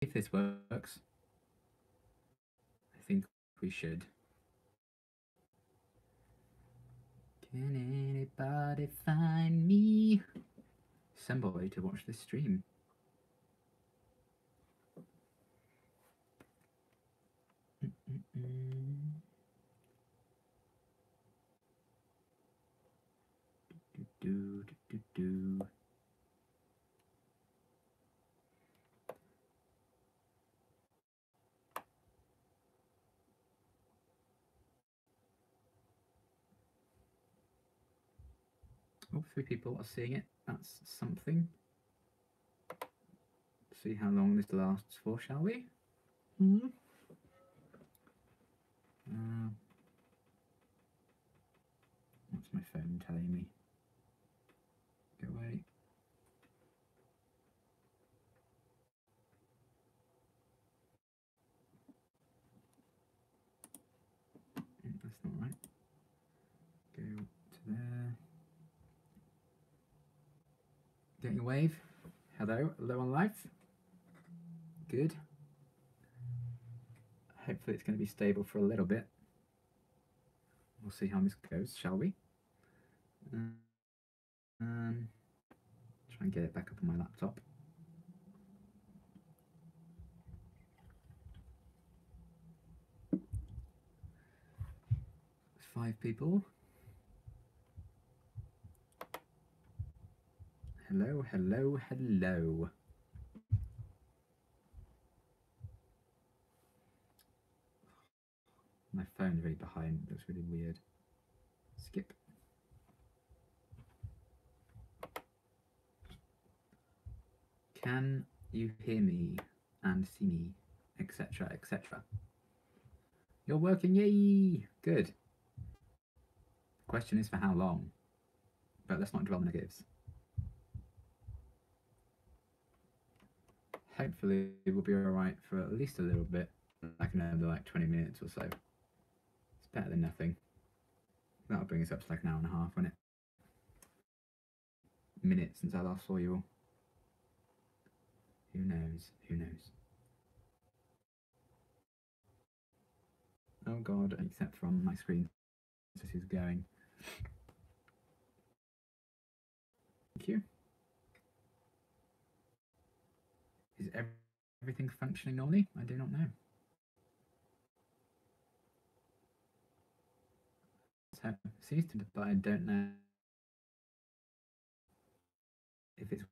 if this works. I think we should. Can anybody find me somebody to watch this stream? Do. Oh, 3 people are seeing it. That's something. See how long this lasts for, shall we? What's my phone telling me? Go away. That's not right. Go to there. Getting a wave. Hello, low on life. Good. Hopefully it's going to be stable for a little bit. We'll see how this goes, shall we? Try and get it back up on my laptop. There's 5 people. Hello, hello, hello. My phone's really behind. It looks really weird. Skip. Can you hear me and see me, etc., etc.? You're working, yay! Good. The question is for how long? But let's not dwell on negatives. Hopefully we'll be alright for at least a little bit, like another like 20 minutes or so. It's better than nothing. That'll bring us up to like an hour and a half, won't it? Minutes since I last saw you all. Who knows? Who knows? Oh god, except from my screen. This is going. Thank you. Is everything functioning normally? I do not know. So it seems to, but I don't know if it's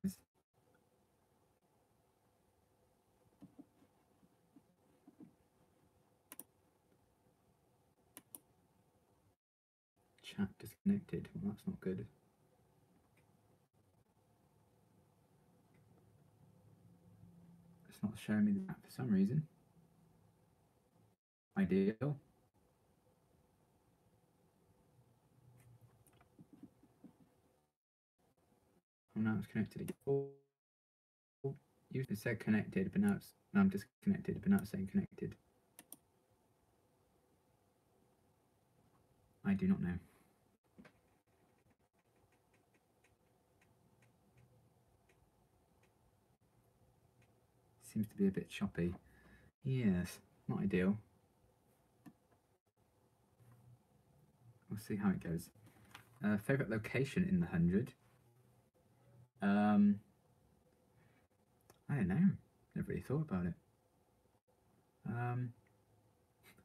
chat disconnected. Well, that's not good. It's not showing me that for some reason. Ideal. Oh, now it's connected again. Oh, you said connected, but now I'm disconnected, but now it's saying connected. I do not know. Seems to be a bit choppy. Yes, not ideal. We'll see how it goes. Favorite location in the 100? I don't know. Never really thought about it.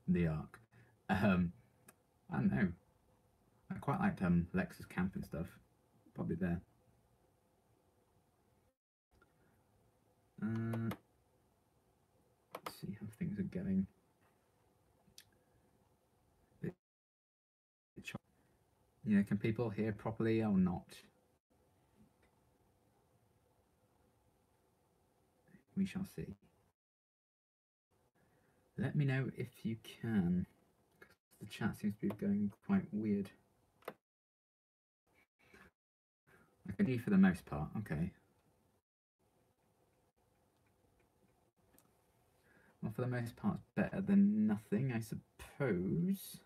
The Ark. I don't know. I quite liked Lex's camp and stuff. Probably there. Let's see how things are going. Yeah, can people hear properly or not? We shall see. Let me know if you can, because the chat seems to be going quite weird. I can hear for the most part. Okay. Well, for the most part, it's better than nothing, I suppose.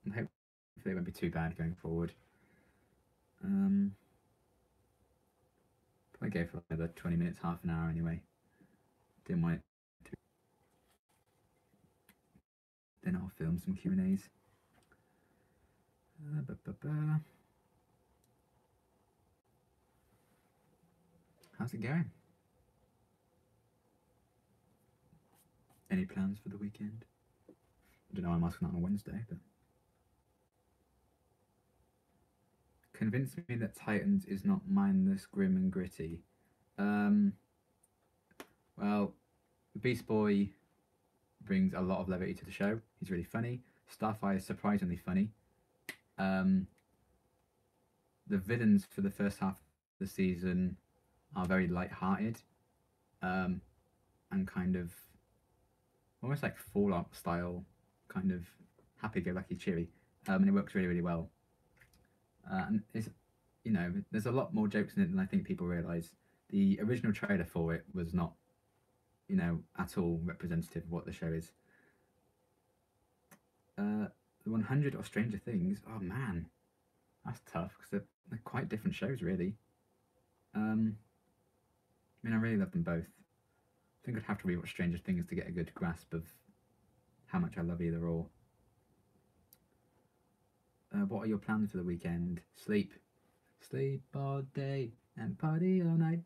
And hopefully it won't be too bad going forward. I go for another 20 minutes, half an hour anyway. Didn't want it to. Then I'll film some Q&As. How's it going? Any plans for the weekend? I don't know why I'm asking that on a Wednesday, but... Convince me that Titans is not mindless, grim and gritty. Well, Beast Boy brings a lot of levity to the show. He's really funny. Starfire is surprisingly funny. The villains for the first half of the season are very light-hearted, and kind of almost like Fallout style, kind of happy-go-lucky, cheery, and it works really, really well. And it's, you know, there's a lot more jokes in it than I think people realise. The original trailer for it was not, you know, at all representative of what the show is. The 100 or Stranger Things, oh man, that's tough because they're quite different shows, really. I mean, I really love them both. I think I'd have to rewatch Stranger Things to get a good grasp of how much I love either or. What are your plans for the weekend? Sleep. Sleep all day and party all night.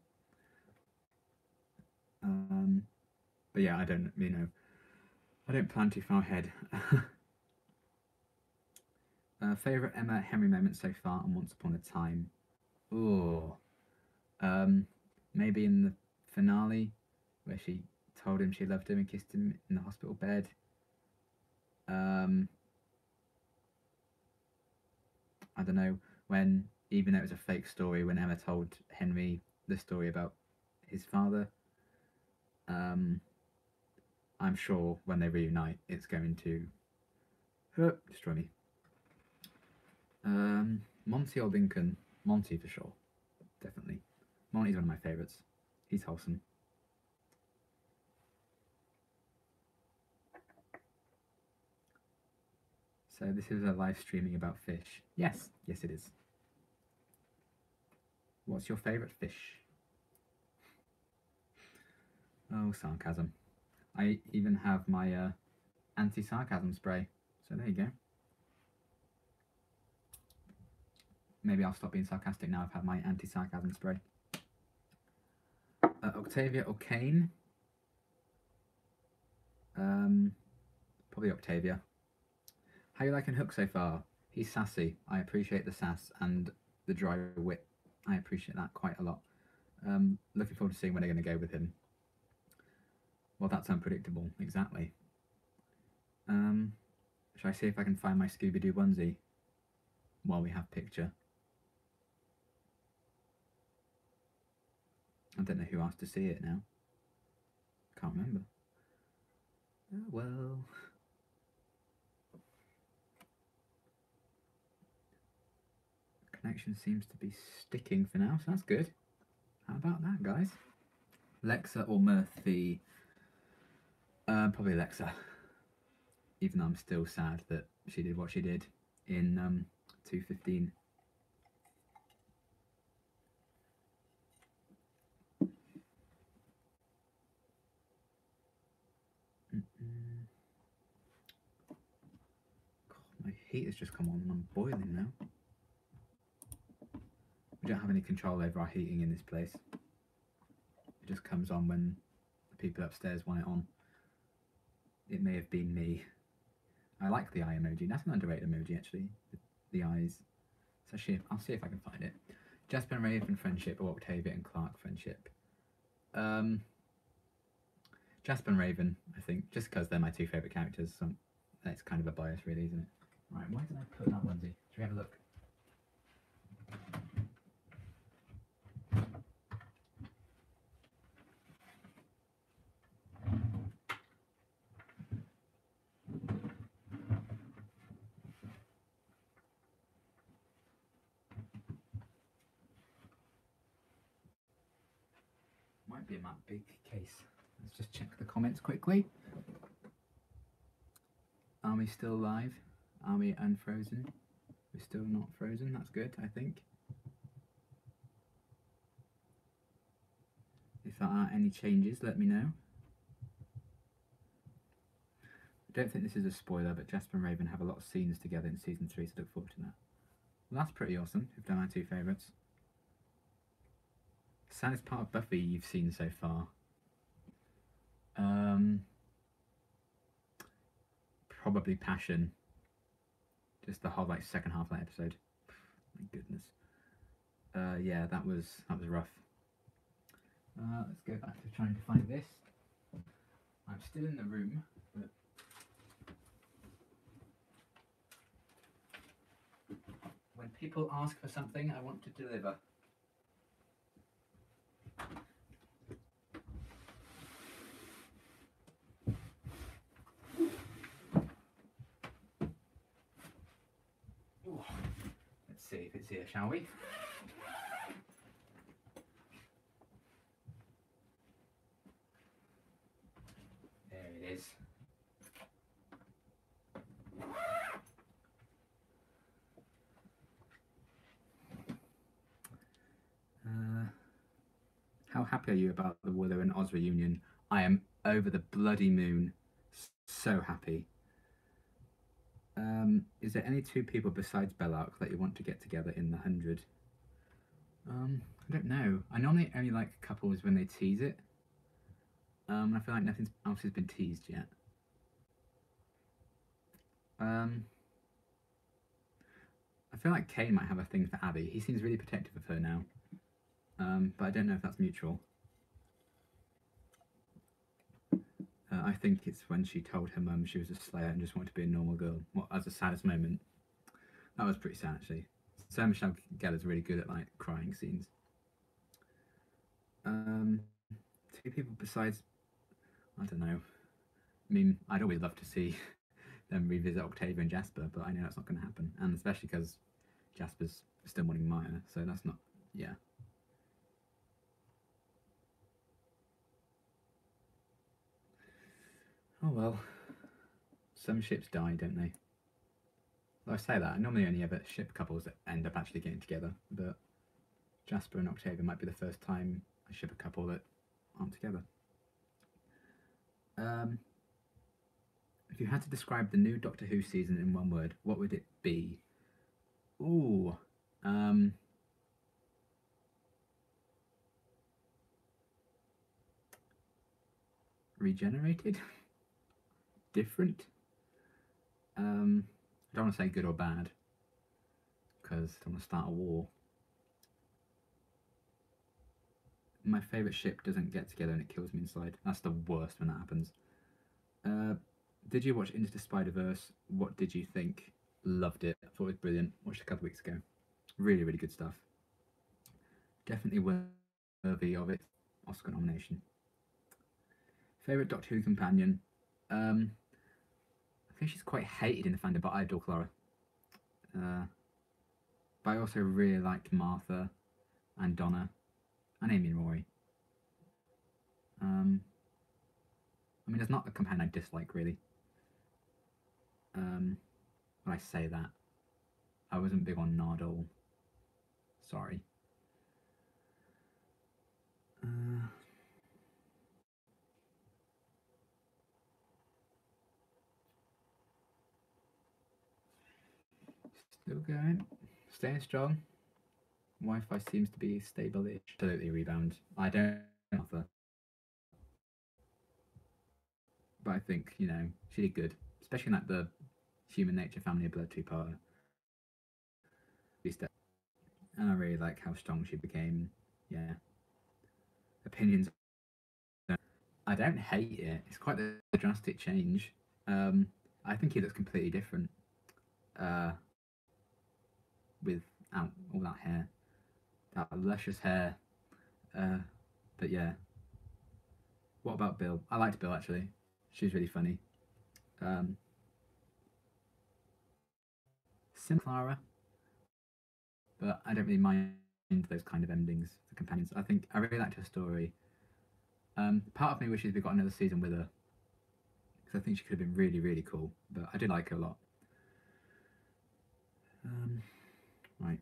But yeah, I don't, you know, I don't plan too far ahead. Favourite Emma Henry moment so far on Once Upon a Time? Oh, maybe in the finale where she told him she loved him and kissed him in the hospital bed. I don't know, when, even though it was a fake story, when Emma told Henry the story about his father, I'm sure when they reunite, it's going to destroy me. Monty or Lincoln? Monty for sure, definitely. Monty's one of my favourites. He's wholesome. So this is a live streaming about fish. Yes, yes it is. What's your favourite fish? Oh, sarcasm. I even have my anti-sarcasm spray. So there you go. Maybe I'll stop being sarcastic now I've had my anti-sarcasm spray. Octavia or Kane? Probably Octavia. How you liking Hook so far? He's sassy. I appreciate the sass and the dry wit. I appreciate that quite a lot. Looking forward to seeing where they're going to go with him. Well, that's unpredictable. Exactly. Shall I see if I can find my Scooby-Doo onesie while we have picture? I don't know who asked to see it now. Can't remember. Oh, well. Connection seems to be sticking for now, so that's good. How about that, guys? Lexa or Murphy? Probably Lexa. Even though I'm still sad that she did what she did in 2:15. God, my heat has just come on and I'm boiling now. We don't have any control over our heating in this place. It just comes on when the people upstairs want it on. It may have been me. I like the eye emoji. That's an underrated emoji, actually. The eyes. So I'll see if I can find it. Jesper and Raven friendship or Octavia and Clark friendship? Jasper and Raven, I think, just because they're my two favourite characters. So it's kind of a bias, really, isn't it? Right, why did I put that onesie? Should we have a look? Might be in that big case. Let's just check the comments quickly. Are we still live? Are we unfrozen? We're still not frozen. That's good, I think. If there are any changes, let me know. I don't think this is a spoiler, but Jesper and Raven have a lot of scenes together in season 3, so look forward to that. Well, that's pretty awesome. We've done our 2 favourites. Saddest part of Buffy you've seen so far? Probably Passion. Just the whole like second half of that episode. My goodness. Yeah, that was rough. Let's go back to trying to find this. I'm still in the room, but when people ask for something, I want to deliver. Ooh. Let's see if it's here, shall we? There it is. How happy are you about the Willow and Oz reunion? I am over the bloody moon. So happy. Is there any 2 people besides Bellark that you want to get together in the 100? I don't know. I normally only like couples when they tease it. I feel like nothing else has been teased yet. I feel like Kane might have a thing for Abby. He seems really protective of her now. But I don't know if that's mutual. I think it's when she told her mum she was a slayer and just wanted to be a normal girl. Well, as the saddest moment. That was pretty sad, actually. Sarah Michelle Gellar's really good at like crying scenes. 2 people besides, I don't know. I mean, I'd always love to see them revisit Octavia and Jesper, but I know that's not going to happen, and especially because Jasper's still wanting Maya, so that's not. Yeah. Oh well. Some ships die, don't they? Well, I say that, I normally only ever ship couples that end up actually getting together, but Jasper and Octavia might be the first time I ship a couple that aren't together. If you had to describe the new Doctor Who season in 1 word, what would it be? Ooh. Regenerated? Different? I don't want to say good or bad, because I don't want to start a war. My favourite ship doesn't get together and it kills me inside. That's the worst when that happens. Did you watch Into the Spider-Verse? What did you think? Loved it. I thought it was brilliant. Watched it a couple of weeks ago. Really, really good stuff. Definitely worthy of its Oscar nomination. Favourite Doctor Who companion? I think she's quite hated in the fandom, but I adore Clara. But I also really liked Martha and Donna and Amy and Rory. I mean, there's not a companion I dislike, really. When I say that, I wasn't big on Nardole. Sorry. Still going. Staying strong. Wi-Fi seems to be stable-ish. Absolutely rebound. I don't know Martha. But I think, you know, she did good. Especially in like the Human Nature Family of Blood 2-parter. And I really like how strong she became. Yeah. Opinions. I don't hate it. It's quite a drastic change. I think he looks completely different. Without all that hair. That luscious hair. But yeah. What about Bill? I liked Bill, actually. She was really funny. Sim Clara. But I don't really mind those kind of endings for companions. I think I really liked her story. Part of me wishes we got another season with her, because I think she could have been really, really cool. But I do like her a lot. Right,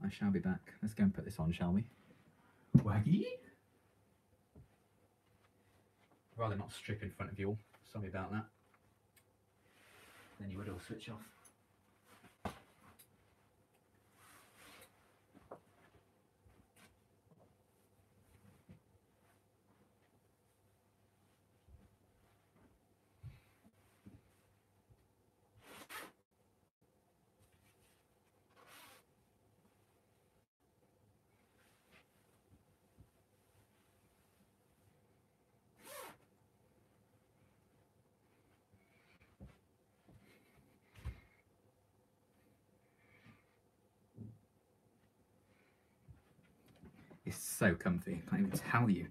I shall be back. Let's go and put this on, shall we? Waggy. I'd rather not strip in front of you all. Sorry about that. Then you would all switch off. It's so comfy, I can't even tell you.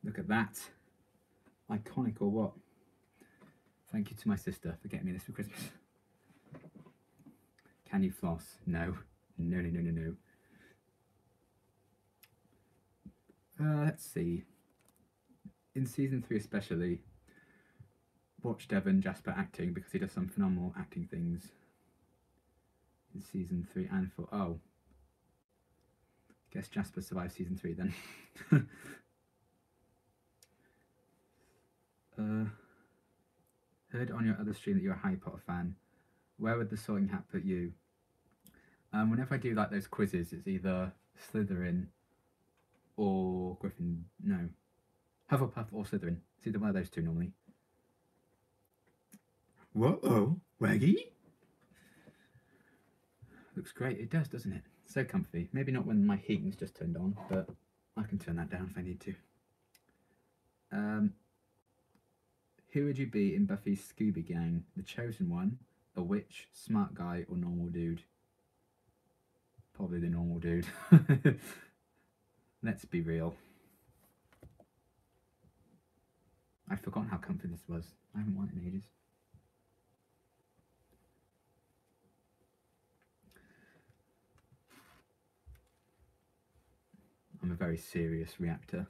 Look at that. Iconic or what? Thank you to my sister for getting me this for Christmas. Can you floss? No. No, no, no, no, no. Let's see. In season 3 especially, watch Devon Jesper acting because he does some phenomenal acting things. In season 3 and 4. Oh. Guess Jesper survived season 3 then. Heard on your other stream that you're a Harry Potter fan. Where would the Sorting Hat put you? Whenever I do like those quizzes, it's either Slytherin or Griffin. No, Hufflepuff or Slytherin. It's either one of those two normally. Whoa, Waggy? Looks great. It does, doesn't it? So comfy. Maybe not when my heating's just turned on, but I can turn that down if I need to. Who would you be in Buffy's Scooby Gang? The Chosen One, a witch, smart guy, or normal dude? Probably the normal dude. Let's be real. I'd forgotten how comfy this was. I haven't worn it in ages. I'm a very serious reactor.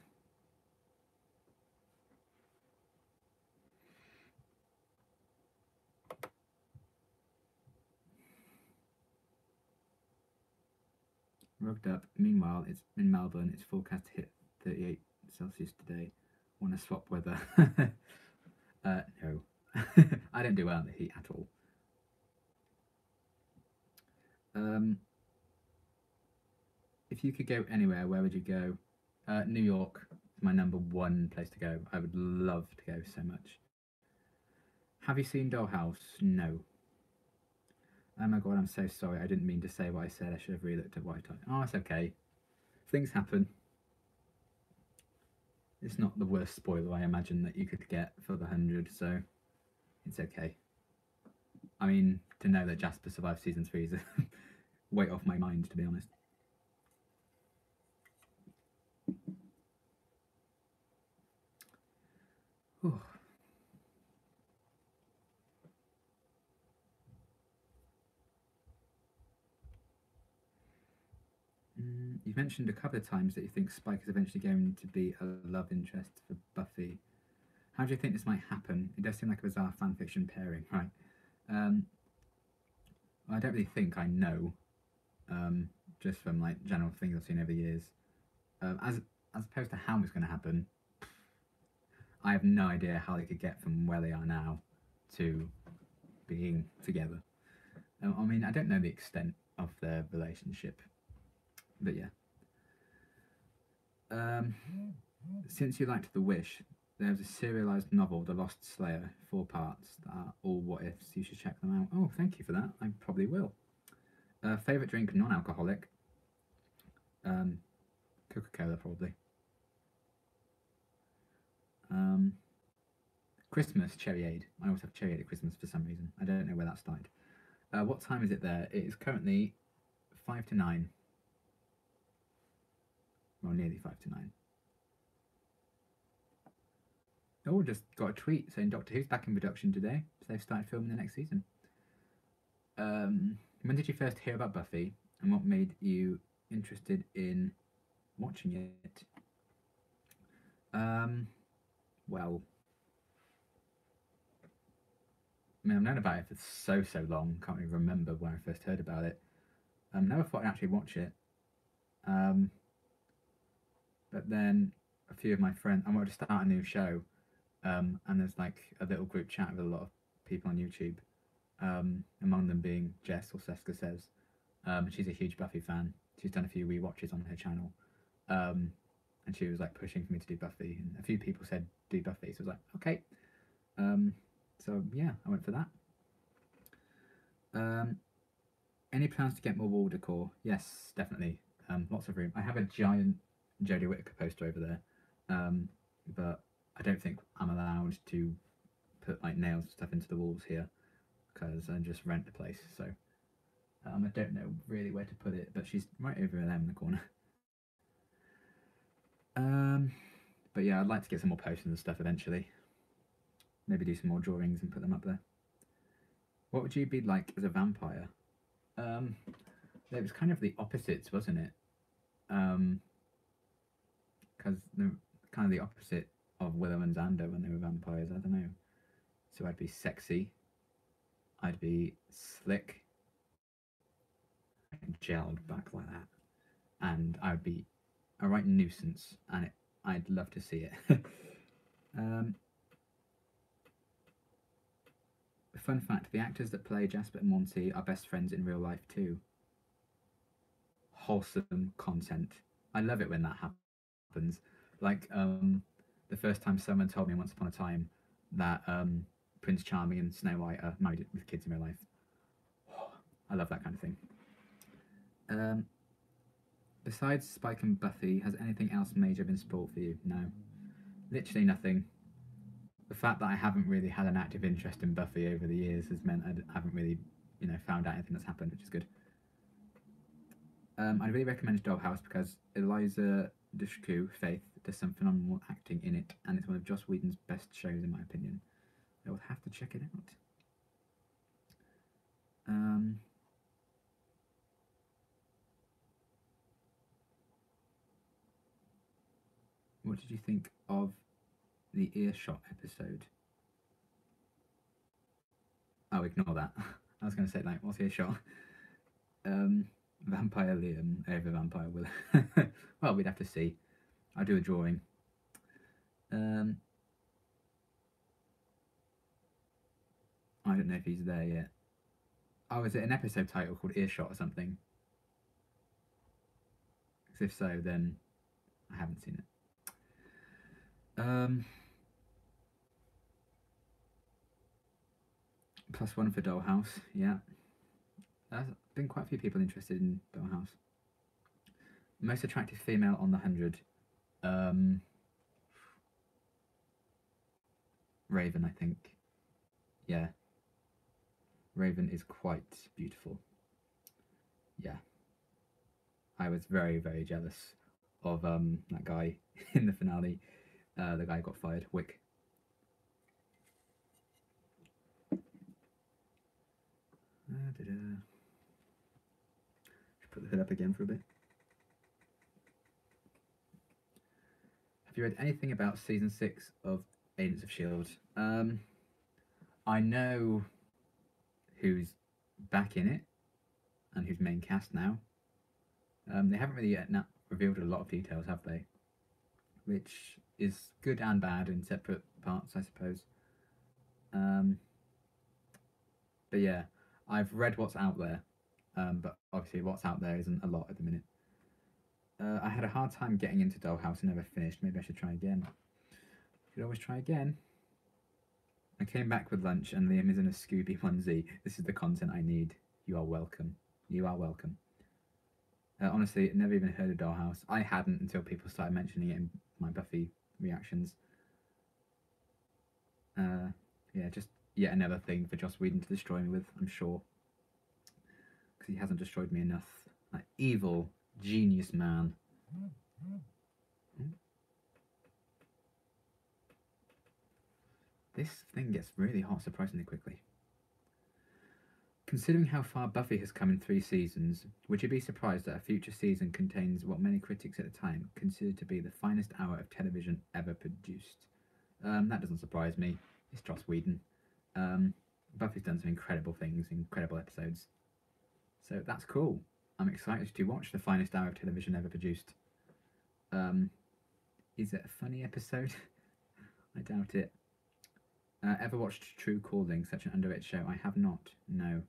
Rugged up. Meanwhile, it's in Melbourne. It's forecast to hit 38 Celsius today. Want to swap weather? No. I don't do well in the heat at all. If you could go anywhere, where would you go? New York is my #1 place to go. I would love to go so much. Have you seen Dollhouse? No. Oh my god, I'm so sorry. I didn't mean to say what I said. I should have really looked at what I typed. Oh, it's okay. Things happen. It's not the worst spoiler I imagine that you could get for the 100, so it's okay. I mean, to know that Jesper survived season 3 is a weight off my mind, to be honest. Ooh. You've mentioned a couple of times that you think Spike is eventually going to be a love interest for Buffy. How do you think this might happen? It does seem like a bizarre fanfiction pairing, right? I don't really think I know, just from like general things I've seen over the years. As opposed to how it's going to happen, I have no idea how they could get from where they are now to being together. I mean, I don't know the extent of their relationship, but yeah. Since you liked The Wish, there's a serialised novel, The Lost Slayer, 4 parts that are all what ifs. You should check them out. Oh, thank you for that. I probably will. Favourite drink, non-alcoholic? Coca-Cola, probably. Christmas, Cherryade. I always have Cherryade at Christmas for some reason. I don't know where that started. What time is it there? It is currently 5 to 9. Well, nearly 5 to 9. Oh, just got a tweet saying Doctor Who's back in production today, so they've started filming the next season. When did you first hear about Buffy, and what made you interested in watching it? Well, I mean, I've known about it for so long, can't even remember when I first heard about it. Never thought I'd actually watch it. But then a few of my friends. I wanted to start a new show, and there's like a little group chat with a lot of people on YouTube. Among them being Jess or Seska says. She's a huge Buffy fan. She's done a few rewatches on her channel. And she was like pushing for me to do Buffy, and a few people said do Buffy, so I was like, okay. So yeah, I went for that. Any plans to get more wall decor? Yes, definitely. Lots of room. I have a giant Jodie Whittaker poster over there, but I don't think I'm allowed to put like nails and stuff into the walls here because I just rent the place. So I don't know really where to put it, but she's right over there in the corner. But yeah, I'd like to get some more posters and stuff eventually. Maybe do some more drawings and put them up there. What would you be like as a vampire? It was kind of the opposites, wasn't it? Because they're kind of the opposite of Willow and Xander when they were vampires. I don't know. So I'd be sexy. I'd be slick. And gelled back like that, and I'd be a right nuisance, and I'd love to see it. Fun fact: the actors that play Jesper and Monty are best friends in real life too. Wholesome content. I love it when that happens. Like the first time someone told me once upon a time that Prince Charming and Snow White are married with kids in real life. I love that kind of thing. Besides Spike and Buffy, has anything else major been spoiled for you? No. Literally nothing. The fact that I haven't really had an active interest in Buffy over the years has meant I haven't really, found out anything that's happened, which is good. I'd really recommend Dollhouse because Eliza Dushku, Faith, does some phenomenal acting in it, and it's one of Joss Whedon's best shows in my opinion. I will have to check it out. What did you think of the Earshot episode? Oh, ignore that. I was going to say, like, what's Earshot? Vampire Liam over Vampire Willow. Well, we'd have to see. I'll do a drawing. I don't know if he's there yet. Oh, is it an episode title called Earshot or something? Because if so, then I haven't seen it. +1 for Dollhouse, yeah. There's been quite a few people interested in Dollhouse. Most attractive female on the 100. Raven, I think. Yeah. Raven is quite beautiful. Yeah. I was very, very jealous of that guy in the finale. The guy got fired, Wick. Put the hood up again for a bit. Have you read anything about season 6 of Agents of S.H.I.E.L.D.? I know who's back in it and who's main cast now. They haven't really yet revealed a lot of details, have they? Which is good and bad in separate parts, I suppose. But yeah, I've read what's out there, but obviously what's out there isn't a lot at the minute. I had a hard time getting into Dollhouse and never finished. Maybe I should try again. Could always try again. I came back with lunch and Liam is in a Scooby onesie. This is the content I need. You are welcome. You are welcome. Honestly, never even heard of Dollhouse. I hadn't until people started mentioning it in my Buffy reactions. Yeah, just yet another thing for Joss Whedon to destroy me with, I'm sure. Because he hasn't destroyed me enough. Like, evil genius man. This thing gets really hot surprisingly quickly. Considering how far Buffy has come in 3 seasons, would you be surprised that a future season contains what many critics at the time considered to be the finest hour of television ever produced? That doesn't surprise me. It's Joss Whedon. Buffy's done some incredible things, incredible episodes. So that's cool. I'm excited to watch the finest hour of television ever produced. Is it a funny episode? I doubt it. Ever watched True Calling, such an underrated show? I have not. No.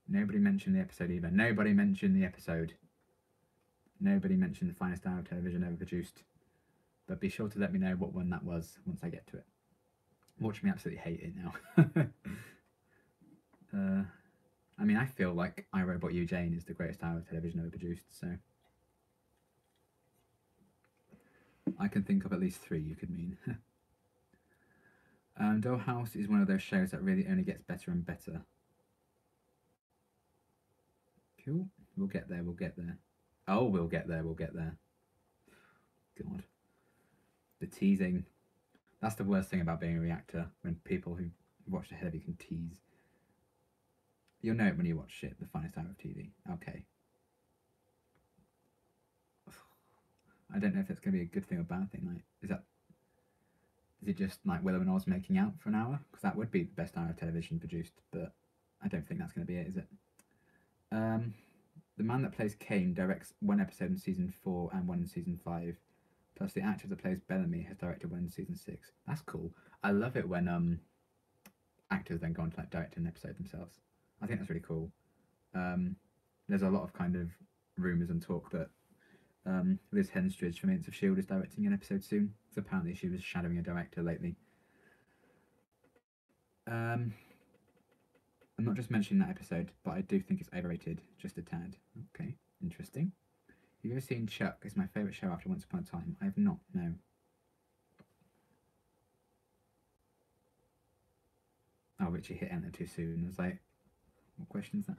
Nobody mentioned the episode either. Nobody mentioned the episode. Nobody mentioned the finest hour of television ever produced. But be sure to let me know what one that was once I get to it. Watch me absolutely hate it now. I mean, I feel like I, Robot You, Jane is the greatest hour of television ever produced, so I can think of at least 3 you could mean. Dollhouse is one of those shows that really only gets better and better. Cool. We'll get there, we'll get there. Oh, we'll get there, we'll get there. God. The teasing. That's the worst thing about being a reactor, when people who watch ahead of you can tease. You'll know it when you watch shit, the finest hour of TV. Okay. I don't know if that's going to be a good thing or bad thing. Like, is it just like Willow and Oz making out for an hour? Because that would be the best hour of television produced, but I don't think that's going to be it, is it? The man that plays Kane directs 1 episode in season 4 and 1 in season 5. Plus, the actor that plays Bellamy has directed 1 in season 6. That's cool. I love it when actors then go on to like direct an episode themselves. I think that's really cool. There's a lot of kind of rumours and talk that Liz Henstridge from Agents of S.H.I.E.L.D. is directing an episode soon. So apparently she was shadowing a director lately. I'm not just mentioning that episode, but I do think it's overrated, just a tad. Okay, interesting. Have you ever seen Chuck? It's my favourite show after Once Upon a Time. I have not, no. Oh, Richie hit enter too soon. I was like, what question is that?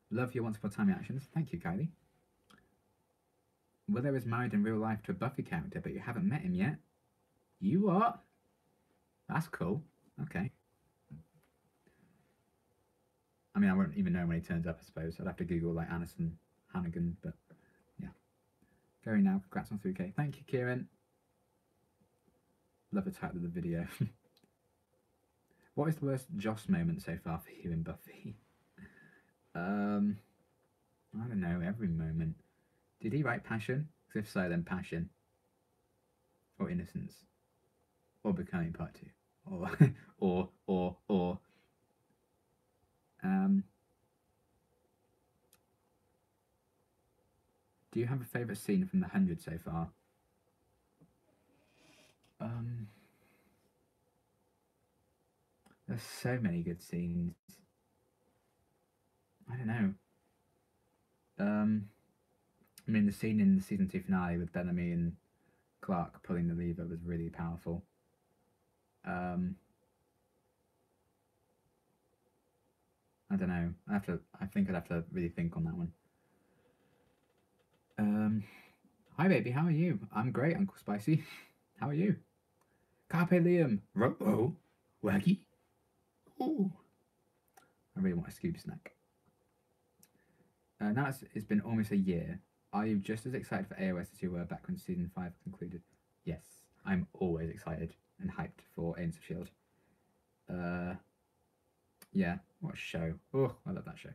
Love your Once Upon a Time reactions. Thank you, Kylie. Willow is married in real life to a Buffy character, but you haven't met him yet. You what? That's cool. Okay. I mean, I won't even know when he turns up, I suppose. I'd have to Google, like, Anderson Hannigan, but yeah. Going now. Congrats on 3K. Thank you, Kieran. Love the title of the video. What is the worst Joss moment so far for you in Buffy? I don't know, every moment. Did he write Passion? Because if so, then Passion. Or Innocence. Or Becoming Part 2. Or. Do you have a favourite scene from the 100 so far? There's so many good scenes. I don't know. I mean, the scene in the season 2 finale with Bellamy and Clark pulling the lever was really powerful. I don't know. I think I'd have to really think on that one. Hi baby, how are you? I'm great, Uncle Spicy. How are you? Carpe Liam. Robo. Waggy. Ooh. I really want a Scooby snack. Now it's been almost a year. Are you just as excited for AOS as you were back when season 5 concluded? Yes, I'm always excited and hyped for Agents of S.H.I.E.L.D. Yeah, what a show. Oh, I love that show.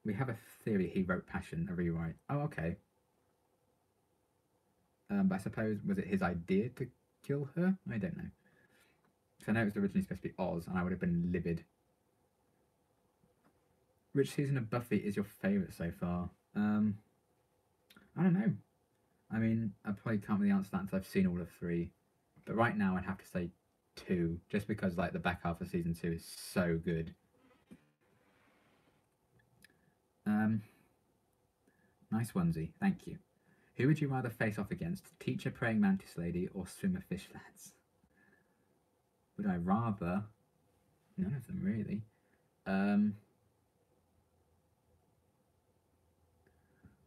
We have a theory he wrote Passion, a rewrite. Oh, okay. But I suppose, was it his idea to kill her? I don't know. Because I know it was originally supposed to be Oz, and I would have been livid. Which season of Buffy is your favourite so far? I don't know. I mean, I probably can't really answer that until I've seen all of 3. But right now I'd have to say 2, just because like the back half of season 2 is so good. Nice onesie, thank you. Who would you rather face off against? Teacher Praying Mantis Lady or Swimmer Fish Lads? Would I rather? None of them really. Don't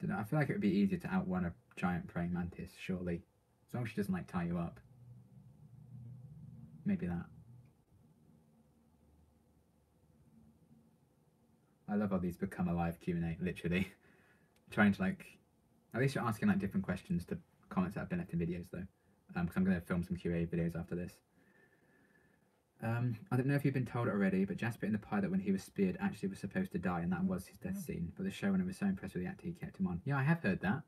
know, I feel like it would be easier to outrun a giant praying mantis, surely. As long as she doesn't like tie you up. Maybe that. I love all these become alive Q&A, literally. Trying to like, at least you're asking like different questions to comments that have been left in videos though. Because I'm going to film some QA videos after this. I don't know if you've been told it already, but Jesper in the pilot when he was speared actually was supposed to die and that was his death scene. But the showrunner was so impressed with the actor he kept him on. Yeah, I have heard that.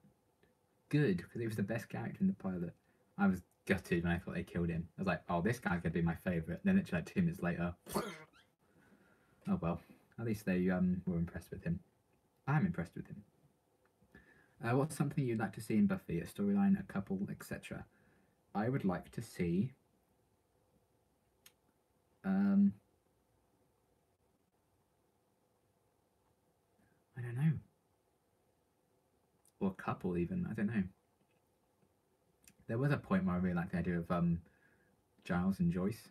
good because he was the best character in the pilot. I was gutted when I thought they killed him. I was like, oh, this guy's gonna be my favourite. Then literally like 2 minutes later, oh well. At least they were impressed with him. I'm impressed with him. What's something you'd like to see in Buffy? A storyline, a couple, etc. I would like to see. I don't know. Or a couple, even. I don't know. There was a point where I really liked the idea of Giles and Joyce,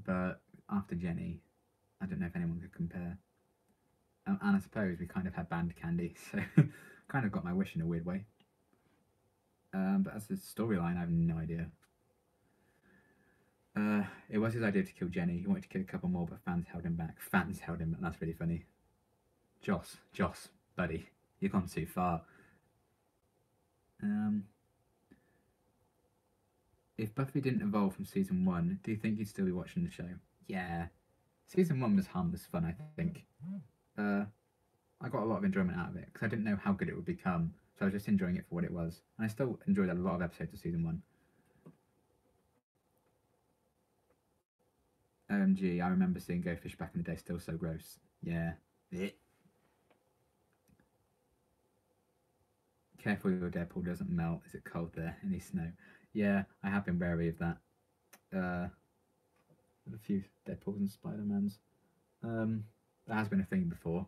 but after Jenny, I don't know if anyone could compare. And I suppose we kind of had banned Candy, so kind of got my wish in a weird way. But as a storyline, I have no idea. It was his idea to kill Jenny. He wanted to kill a couple more, but fans held him back. Fans held him back. That's really funny. Joss, buddy, you've gone too far. If Buffy didn't evolve from season 1, do you think you'd still be watching the show? Yeah. Season 1 was harmless fun, I think. I got a lot of enjoyment out of it because I didn't know how good it would become, so I was just enjoying it for what it was. And I still enjoyed a lot of episodes of season 1. OMG, I remember seeing Go Fish back in the day, still so gross. Yeah. Careful your Deadpool doesn't melt. Is it cold there? Any snow? Yeah, I have been wary of that. A few Deadpools and Spider-Mans. That has been a thing before.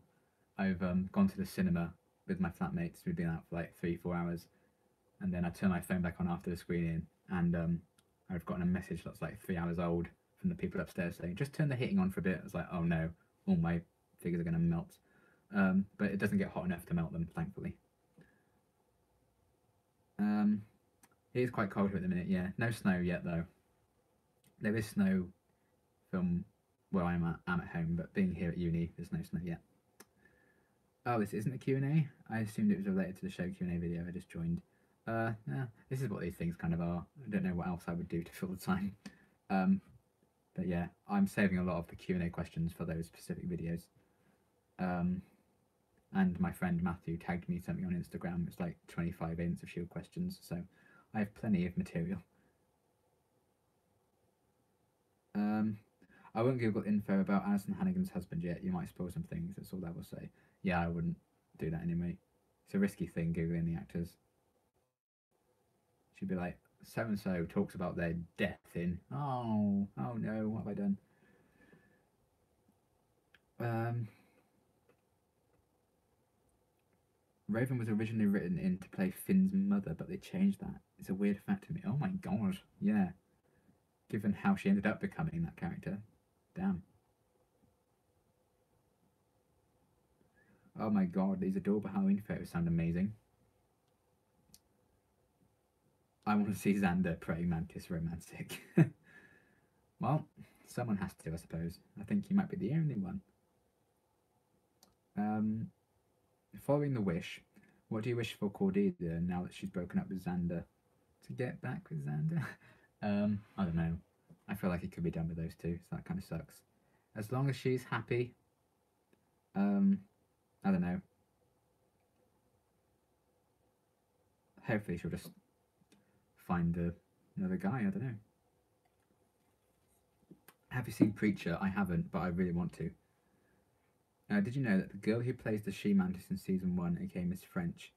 I've gone to the cinema with my flatmates. We've been out for like 3-4 hours, and then I turn my phone back on after the screening, and I've gotten a message that's like 3 hours old from the people upstairs saying, "Just turn the heating on for a bit." I was like, "Oh no, all my figures are going to melt." But it doesn't get hot enough to melt them, thankfully. It is quite cold here at the minute. Yeah, no snow yet though. There is snow from where I'm at home, but being here at uni, there's no snow yet. Oh, this isn't a Q&A? I assumed it was related to the show Q&A video I just joined. Yeah, this is what these things kind of are. I don't know what else I would do to fill the time. But yeah, I'm saving a lot of the Q&A questions for those specific videos. And my friend Matthew tagged me something on Instagram. It's like 25 Agents of S.H.I.E.L.D. questions, so I have plenty of material. I won't Google info about Alison Hannigan's husband yet. You might spoil some things. That's all I will say. Yeah, I wouldn't do that anyway. It's a risky thing, Googling the actors. She'd be like, so-and-so talks about their death in... Oh no, what have I done? Raven was originally written in to play Finn's mother, but they changed that. It's a weird fact to me. Oh my god, yeah. Given how she ended up becoming that character. Damn. Oh my god, these adorable Halloween photos sound amazing. I want to see Xander praying mantis romantic. Well, someone has to, I suppose. I think he might be the only one. Following the wish, what do you wish for Cordelia now that she's broken up with Xander? To get back with Xander? I don't know. I feel like it could be done with those two, so that kind of sucks. As long as she's happy, I don't know. Hopefully she'll just find another guy, I don't know. Have you seen Preacher? I haven't, but I really want to. Did you know that the girl who plays the She-Mantis in Season 1, aka Miss French,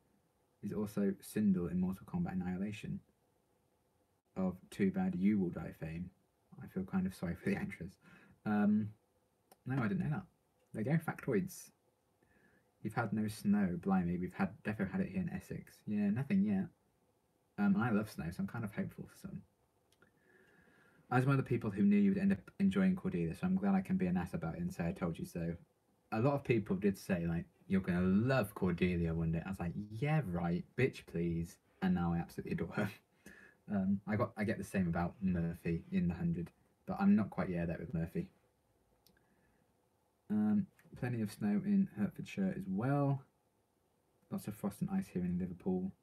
is also Sindel in Mortal Kombat Annihilation? Of Too Bad You Will Die fame. I feel kind of sorry for the actress. No, I didn't know that. There you go, factoids. You've had no snow, blimey. We've definitely had it here in Essex. Yeah, nothing yet. I love snow, so I'm kind of hopeful for some. I was one of the people who knew you would end up enjoying Cordelia, so I'm glad I can be an ass about it and say I told you so. A lot of people did say, like, you're going to love Cordelia one day. I was like, yeah, right, bitch, please. And now I absolutely adore her. I get the same about Murphy in The 100, but I'm not quite yet there with Murphy. Plenty of snow in Hertfordshire as well. Lots of frost and ice here in Liverpool.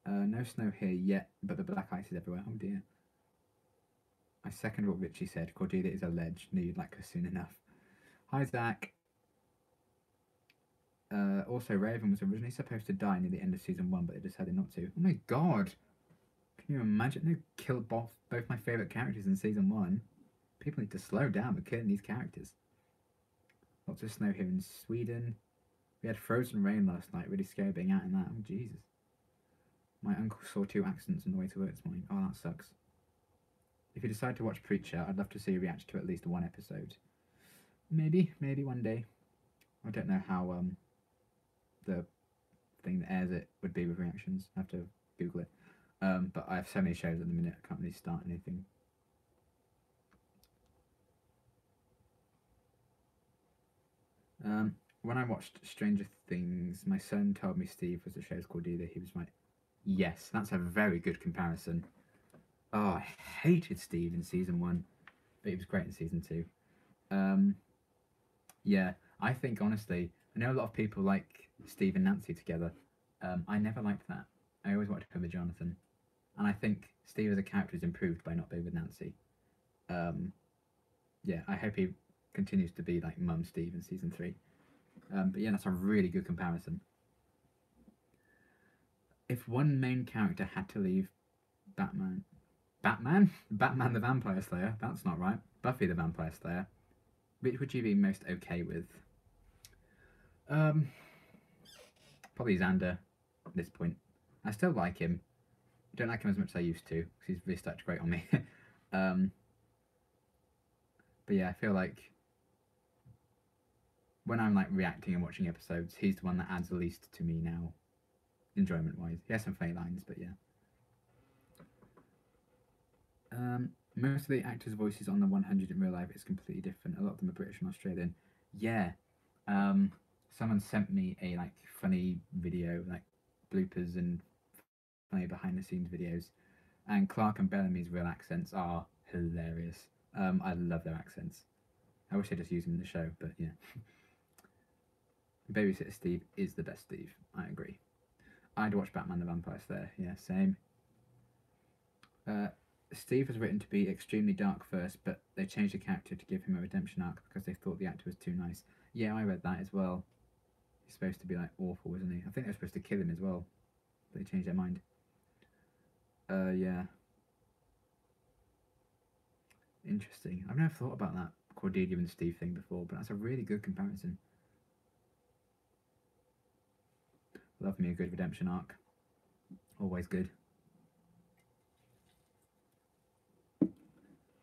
No snow here yet, but the black ice is everywhere. Oh dear. I second what Richie said. Cordelia is a ledge. Knew you'd like her soon enough. Hi, Zach. Also, Raven was originally supposed to die near the end of season 1, but they decided not to. Oh my god! Can you imagine? They killed both my favourite characters in season 1. People need to slow down with killing these characters. Lots of snow here in Sweden. We had frozen rain last night. Really scary being out in that. Oh, Jesus. My uncle saw 2 accidents on the way to work this morning. Oh, that sucks. If you decide to watch Preacher, I'd love to see you react to at least 1 episode. Maybe one day. I don't know how the thing that airs it would be with reactions. I have to Google it. But I have so many shows at the minute, I can't really start anything. When I watched Stranger Things, my son told me Steve was the show's Cordelia. He was like, yes, that's a very good comparison. Oh, I hated Steve in season 1, but he was great in season 2. Yeah, I think honestly, I know a lot of people like Steve and Nancy together. I never liked that. I always wanted him with Jonathan, and I think Steve as a character is improved by not being with Nancy. Yeah, I hope he continues to be like Mum Steve in season 3. But yeah, that's a really good comparison. If one main character had to leave Batman the Vampire Slayer, that's not right. Buffy the Vampire Slayer, which would you be most okay with? Probably Xander at this point. I still like him. I don't like him as much as I used to, because he's really started to grate on me. But yeah, I feel like when I'm like reacting and watching episodes, he's the one that adds the least to me now, enjoyment-wise. He has some funny lines, but yeah. Most of the actors' voices on the 100 in real life is completely different. A lot of them are British and Australian. Yeah. Someone sent me a like funny video, like bloopers and funny behind-the-scenes videos, and Clark and Bellamy's real accents are hilarious. I love their accents. I wish I just used them in the show, but yeah. Babysitter Steve is the best Steve. I agree. I'd watch Batman the Vampire Slayer. Yeah, same. Steve was written to be extremely dark first, but they changed the character to give him a redemption arc because they thought the actor was too nice. Yeah, I read that as well. He's supposed to be like awful, isn't he? I think they're supposed to kill him as well, but they changed their mind. Yeah. Interesting. I've never thought about that Cordelia and Steve thing before, but that's a really good comparison. Love me a good redemption arc. Always good.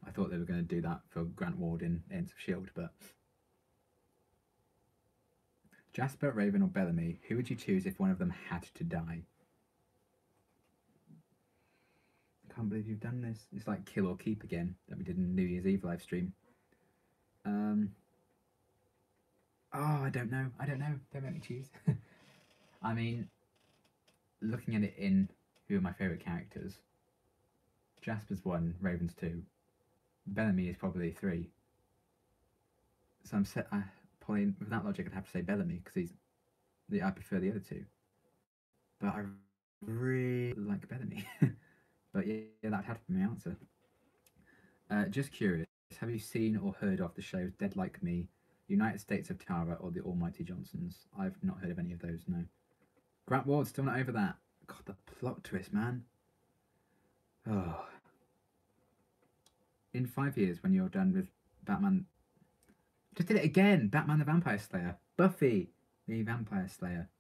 I thought they were going to do that for Grant Ward in Agents of S.H.I.E.L.D., but... Jesper, Raven or Bellamy, who would you choose if one of them had to die? I can't believe you've done this. It's like Kill or Keep again, that we did in New Year's Eve live stream. Oh, I don't know. Don't make me choose. I mean, looking at it in who are my favourite characters, Jasper's 1, Raven's 2, Bellamy is probably 3. So I'm set. Probably with that logic, I'd have to say Bellamy because I prefer the other 2. But I really like Bellamy. But yeah, that had to be my answer. Just curious, have you seen or heard of the shows Dead Like Me, United States of Tara, or The Almighty Johnsons? I've not heard of any of those, no. Grant Ward, still not over that. God, the plot twist, man. Oh. In 5 years, when you're done with Batman... Just did it again! Batman the Vampire Slayer. Buffy the Vampire Slayer.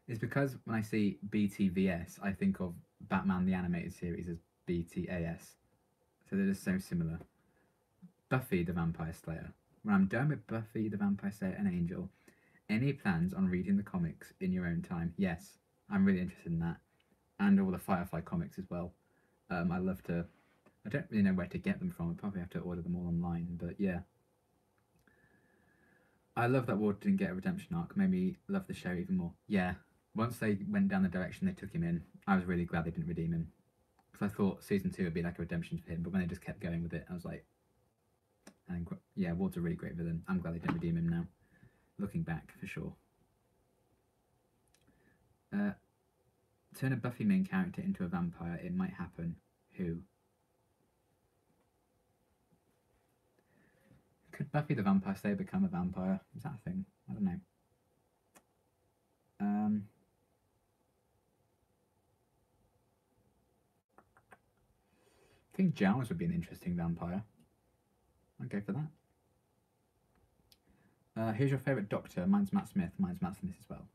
It's because when I see BTVS, I think of Batman the Animated Series as BTAS. So they're just so similar. Buffy the Vampire Slayer. When I'm done with Buffy the Vampire Slayer and Angel, any plans on reading the comics in your own time? Yes, I'm really interested in that. And all the Firefly comics as well. I love to... I don't really know where to get them from. I probably have to order them all online, but yeah. I love that Ward didn't get a redemption arc. Made me love the show even more. Yeah, once they went down the direction they took him in, I was really glad they didn't redeem him. Because I thought season 2 would be like a redemption for him, but when they just kept going with it, I was like... And yeah, Ward's a really great villain. I'm glad they didn't redeem him now. Looking back, for sure. Turn a Buffy main character into a vampire. It might happen. Who? Could Buffy the Vampire Slayer become a vampire? Is that a thing? I don't know. think Giles would be an interesting vampire. I'd go for that. Who's your favourite Doctor? Mine's Matt Smith. Mine's Matt Smith as well.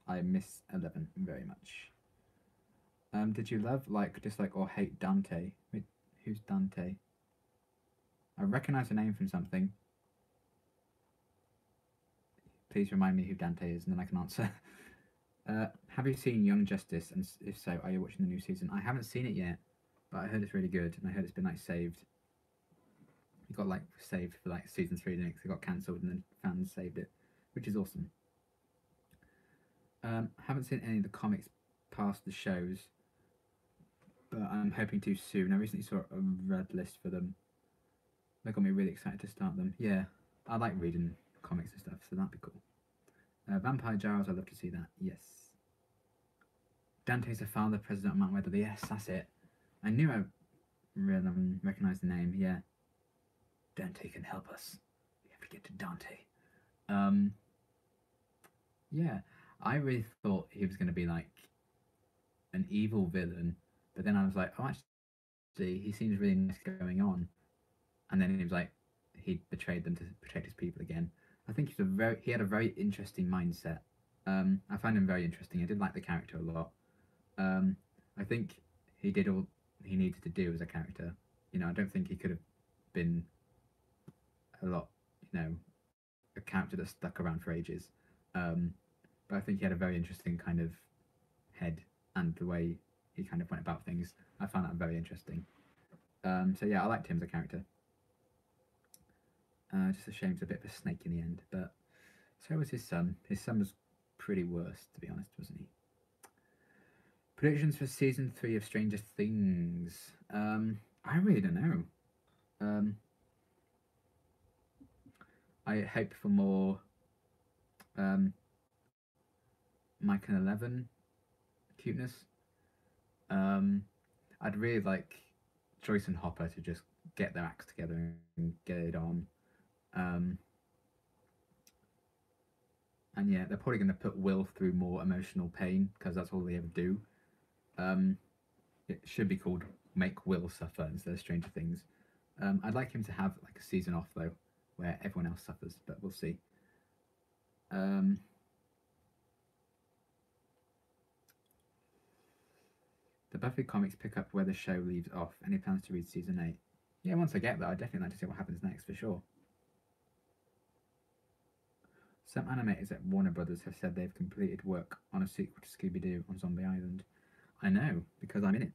I miss 11 very much. Did you love, like, dislike, or hate Dante? Wait, who's Dante? I recognise the name from something. Please remind me who Dante is, and then I can answer. Have you seen Young Justice? And if so, are you watching the new season? I haven't seen it yet, but I heard it's really good, and I heard it's been like saved. It got like saved for like season 3, then it got cancelled, and then fans saved it, which is awesome. Haven't seen any of the comics past the shows, but I'm hoping to soon. I recently saw a red list for them. That got me really excited to start them. Yeah, I like reading comics and stuff, so that'd be cool. Vampire Giles, I'd love to see that. Yes. Dante's the father, president of Mount Weatherly. Yes, that's it. I knew I recognised the name. Yeah. Dante can help us. We have to get to Dante. Yeah, I really thought he was going to be like an evil villain, but then I was like, oh, actually, he seems really nice going on. And then he was like, he betrayed them to protect his people again. I think he had a very interesting mindset. I find him very interesting. I did like the character a lot. I think he did all he needed to do as a character. You know, I don't think he could have been a lot, you know, a character that stuck around for ages. But I think he had a very interesting kind of head, and the way he kind of went about things, I found that very interesting. So yeah, I liked him as a character. Just a shame he's a bit of a snake in the end, but so was his son. His son was pretty worse, to be honest, wasn't he? Predictions for season 3 of Stranger Things. I really don't know. I hope for more Mike and 11 cuteness. I'd really like Joyce and Hopper to just get their acts together and get it on. And yeah, they're probably going to put Will through more emotional pain, because that's all they ever do. It should be called Make Will Suffer instead of Stranger Things. I'd like him to have like a season off though, where everyone else suffers, but we'll see. The Buffy comics pick up where the show leaves off. Any plans to read season 8? Yeah, once I get there, I'd definitely like to see what happens next for sure. Some animators at Warner Brothers have said they've completed work on a sequel to Scooby-Doo on Zombie Island. I know, because I'm in it.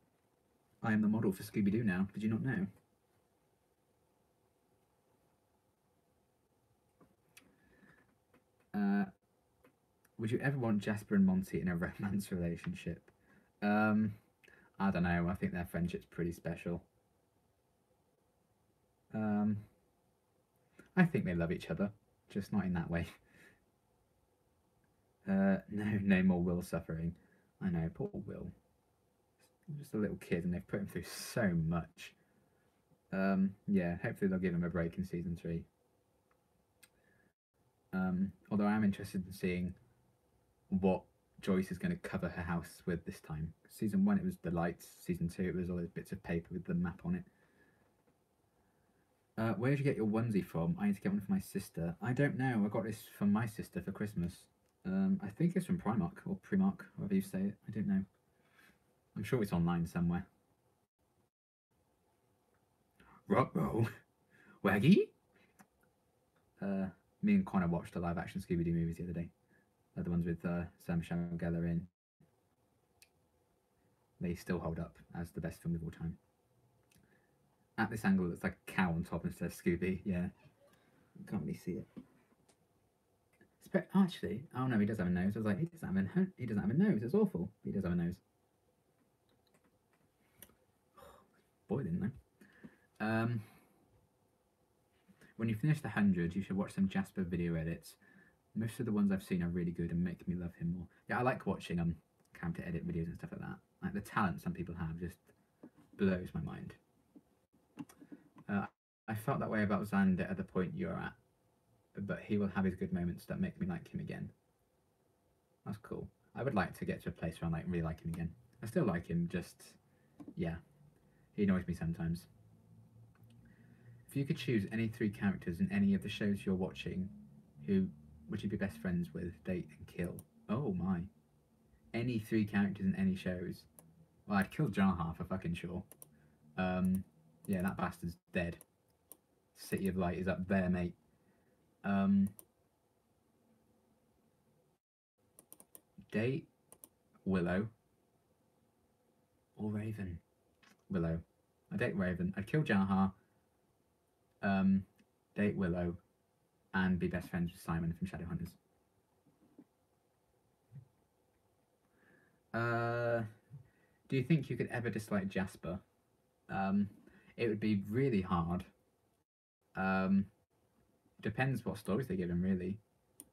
I am the model for Scooby-Doo now. Did you not know? Would you ever want Jesper and Monty in a romance relationship? I don't know. I think their friendship's pretty special. I think they love each other, just not in that way. No more Will suffering. I know, poor Will. He's just a little kid, and they've put him through so much. Yeah, hopefully they'll give him a break in season 3. Although I am interested in seeing what Joyce is going to cover her house with this time. Season 1 it was the lights. Season 2 it was all those bits of paper with the map on it. Where did you get your onesie from? I need to get one for my sister. I don't know. I got this from my sister for Christmas. I think it's from Primark or Primark, however you say it. I don't know. I'm sure it's online somewhere. Ruh-roh. Waggy? Me and Connor watched the live-action Scooby-Doo movies the other day. The ones with Sarah Michelle Gellar in. They still hold up as the best film of all time. At this angle, it's like a cow on top instead of Scooby. Yeah, you can't really see it. Actually, oh no, he does have a nose. I was like, he doesn't have a nose. It's awful. He does have a nose. Boy, didn't know. When you finish the 100, you should watch some Jesper video edits. Most of the ones I've seen are really good and make me love him more. Yeah, I like watching character edit videos and stuff like that. Like the talent some people have just blows my mind. I felt that way about Xander at the point you're at, but he will have his good moments that make me like him again. That's cool. I would like to get to a place where I really like him again. I still like him, just yeah, he annoys me sometimes. If you could choose any 3 characters in any of the shows you're watching, who would you be best friends with, date, and kill? Oh my. Any 3 characters in any shows. Well, I'd kill Jarha for fucking sure. Yeah, that bastard's dead. City of Light is up there, mate. Date Willow or Raven? Willow. I'd date Raven. I'd kill Jarha. Date Willow, and be best friends with Simon from Shadowhunters. Do you think you could ever dislike Jesper? It would be really hard. Depends what stories they give him, really.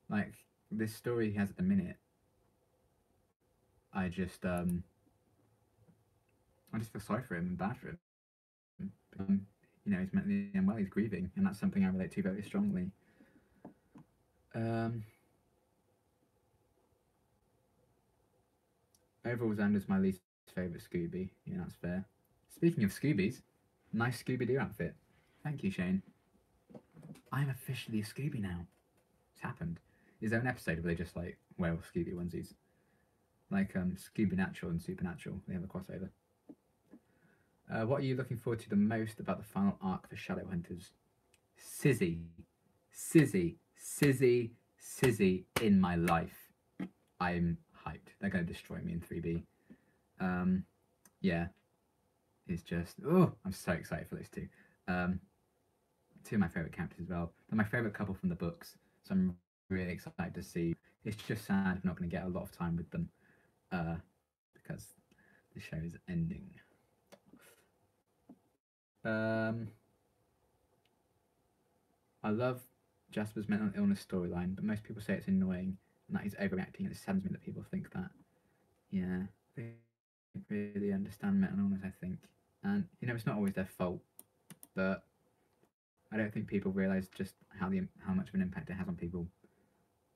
Like this story he has at the minute, I just feel sorry for him and bad for him. You know, he's mentally unwell, he's grieving, and that's something I relate to very strongly. Overall, Xander's my least favourite Scooby. Yeah, that's fair. Speaking of Scoobies, nice Scooby-Doo outfit. Thank you, Shane. I'm officially a Scooby now. It's happened. Is there an episode where they just like wear Scooby onesies? Like Scooby Natural and Supernatural, they have a crossover. What are you looking forward to the most about the final arc for Shadowhunters? Sizzy. Sizzy. Sizzy. Sizzy in my life. I'm hyped. They're going to destroy me in 3B. Yeah. It's just... Oh, I'm so excited for those two. 2 of my favourite characters as well. They're my favourite couple from the books. So I'm really excited to see. It's just sad I'm not going to get a lot of time with them. Because the show is ending. I love Jasper's mental illness storyline, but most people say it's annoying and that he's overreacting, and it saddens me that people think that. Yeah, they really understand mental illness, I think. And, you know, it's not always their fault, but I don't think people realise just how much of an impact it has on people.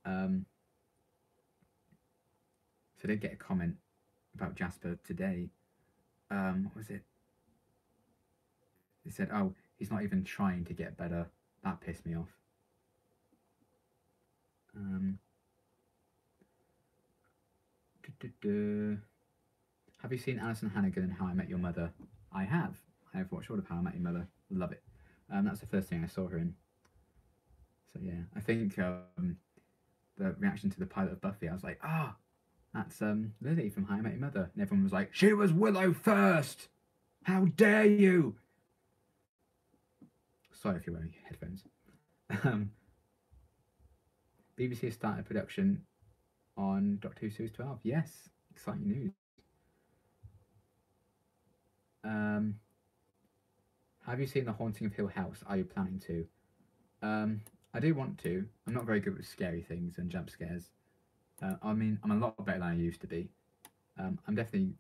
So I did get a comment about Jesper today. What was it? They said, oh, he's not even trying to get better. That pissed me off. Have you seen Alison Hannigan and How I Met Your Mother? I have. I have watched all of How I Met Your Mother. Love it. That's the first thing I saw her in. So yeah, I think the reaction to the pilot of Buffy, I was like, that's Lily from How I Met Your Mother. And everyone was like, she was Willow first! How dare you! Sorry if you're wearing headphones. BBC has started production on Doctor Who Series 12. Yes, exciting news. Have you seen The Haunting of Hill House? Are you planning to? I do want to. I'm not very good with scary things and jump scares. I mean, I'm a lot better than I used to be. I'll definitely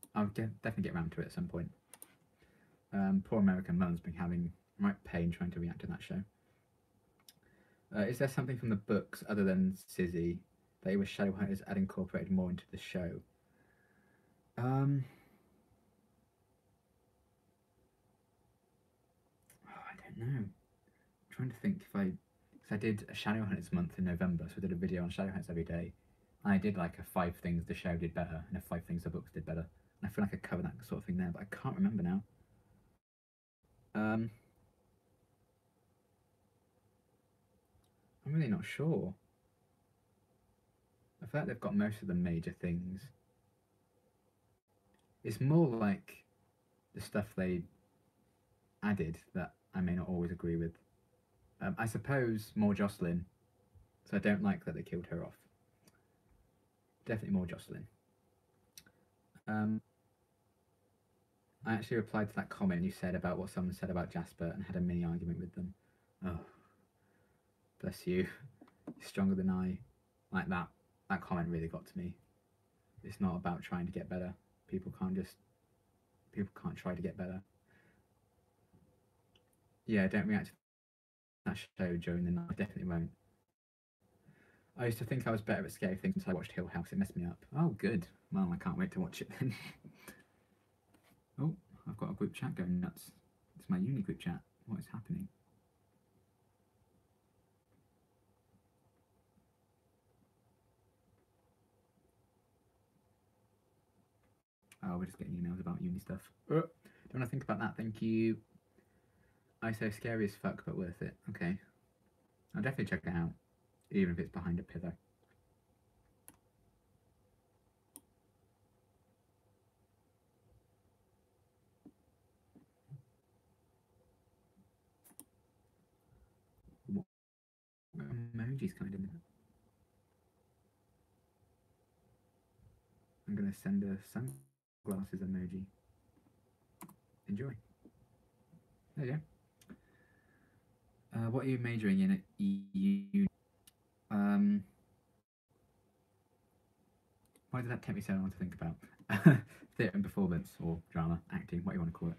get around to it at some point. Poor American Mum's been having right pain trying to react to that show. Is there something from the books other than Sizzy that you wish Shadowhunters had incorporated more into the show? I don't know. I'm trying to think because I did a Shadowhunters month in November, so I did a video on Shadowhunters every day. And I did like a 5 things the show did better and a 5 things the books did better. And I feel like I covered that sort of thing there, but I can't remember now. I'm really not sure. I feel like they've got most of the major things. It's more like the stuff they added that I may not always agree with. I suppose more Jocelyn, so I don't like that they killed her off. Definitely more Jocelyn. I actually replied to that comment you said about what someone said about Jesper and had a mini argument with them. Oh, bless you. You're stronger than I. Like that comment really got to me. It's not about trying to get better. People can't try to get better. Yeah, don't react to that show during the night. I definitely won't. I used to think I was better at scary things until I watched Hill House. It messed me up. Oh, good. Well, I can't wait to watch it then. Oh, I've got a group chat going nuts. It's my uni group chat. What is happening? Oh, we're just getting emails about uni stuff. Don't want to think about that, thank you. I say scary as fuck, but worth it. Okay. I'll definitely check it out, even if it's behind a pillar. What emojis can I do? I'm going to send a sunglasses emoji. Enjoy. There you go. What are you majoring in at EU? Why did that take me so long to think about? Theatre and performance, or drama, acting, what you want to call it.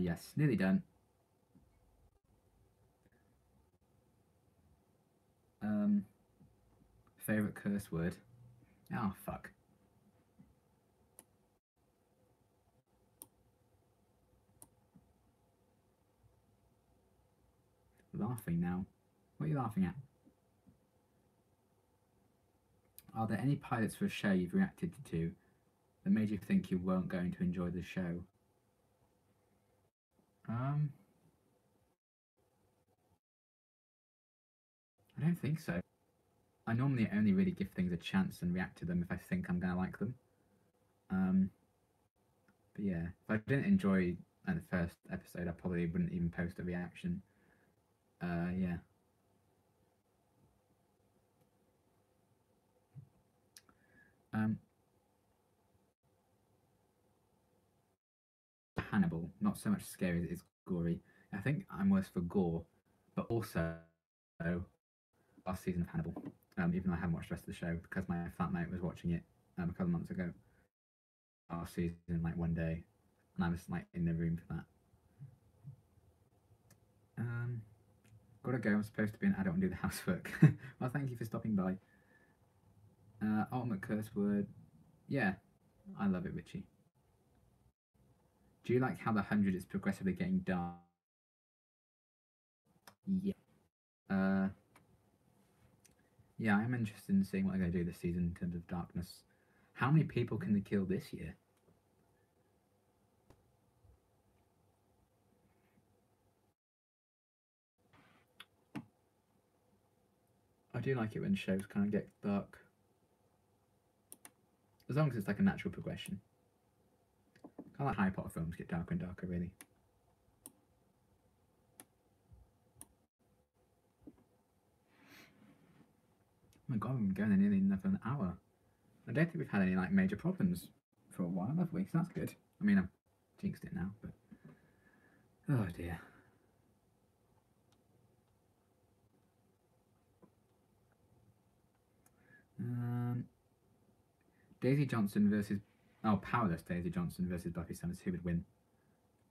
Yes, nearly done. Favourite curse word? Oh, fuck. Laughing now. What are you laughing at? Are there any pilots for a show you've reacted to that made you think you weren't going to enjoy the show? I don't think so. I normally only really give things a chance and react to them if I think I'm going to like them. But yeah, if I didn't enjoy the first episode, I probably wouldn't even post a reaction. Yeah. Hannibal, not so much scary as it is gory. I think I'm worse for gore, but also last season of Hannibal. Even though I haven't watched the rest of the show because my flatmate was watching it a couple of months ago. Last season, like one day, and I was like in the room for that. Gotta go. I'm supposed to be an adult and do the housework. Well, thank you for stopping by. Ultimate curse word. Yeah, I love it, Richie. Do you like how the 100 is progressively getting dark? Yeah. Yeah, I'm interested in seeing what they're going to do this season in terms of darkness. How many people can they kill this year? I do like it when shows kind of get dark. As long as it's like a natural progression. I like Harry Potter films get darker and darker, really. Oh my god, we've been going nearly another an hour. I don't think we've had any like major problems for a while, have we? So that's good. I mean, I've jinxed it now, but oh dear. Daisy Johnson versus powerless Daisy Johnson versus Buffy Summers. Who would win?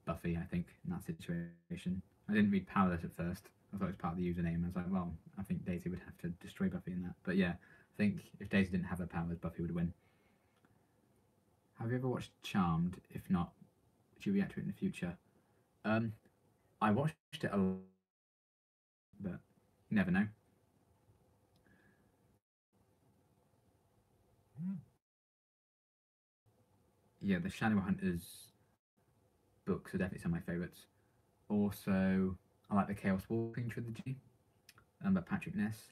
Buffy, I think, in that situation. I didn't read powerless at first. I thought it was part of the username. I was like, well, I think Daisy would have to destroy Buffy in that. But yeah, I think if Daisy didn't have her powers, Buffy would win. Have you ever watched Charmed? If not, would you react to it in the future? I watched it a lot, but you never know. Yeah, the Shadowhunters books are definitely some of my favourites. Also, I like the Chaos Walking trilogy by Patrick Ness.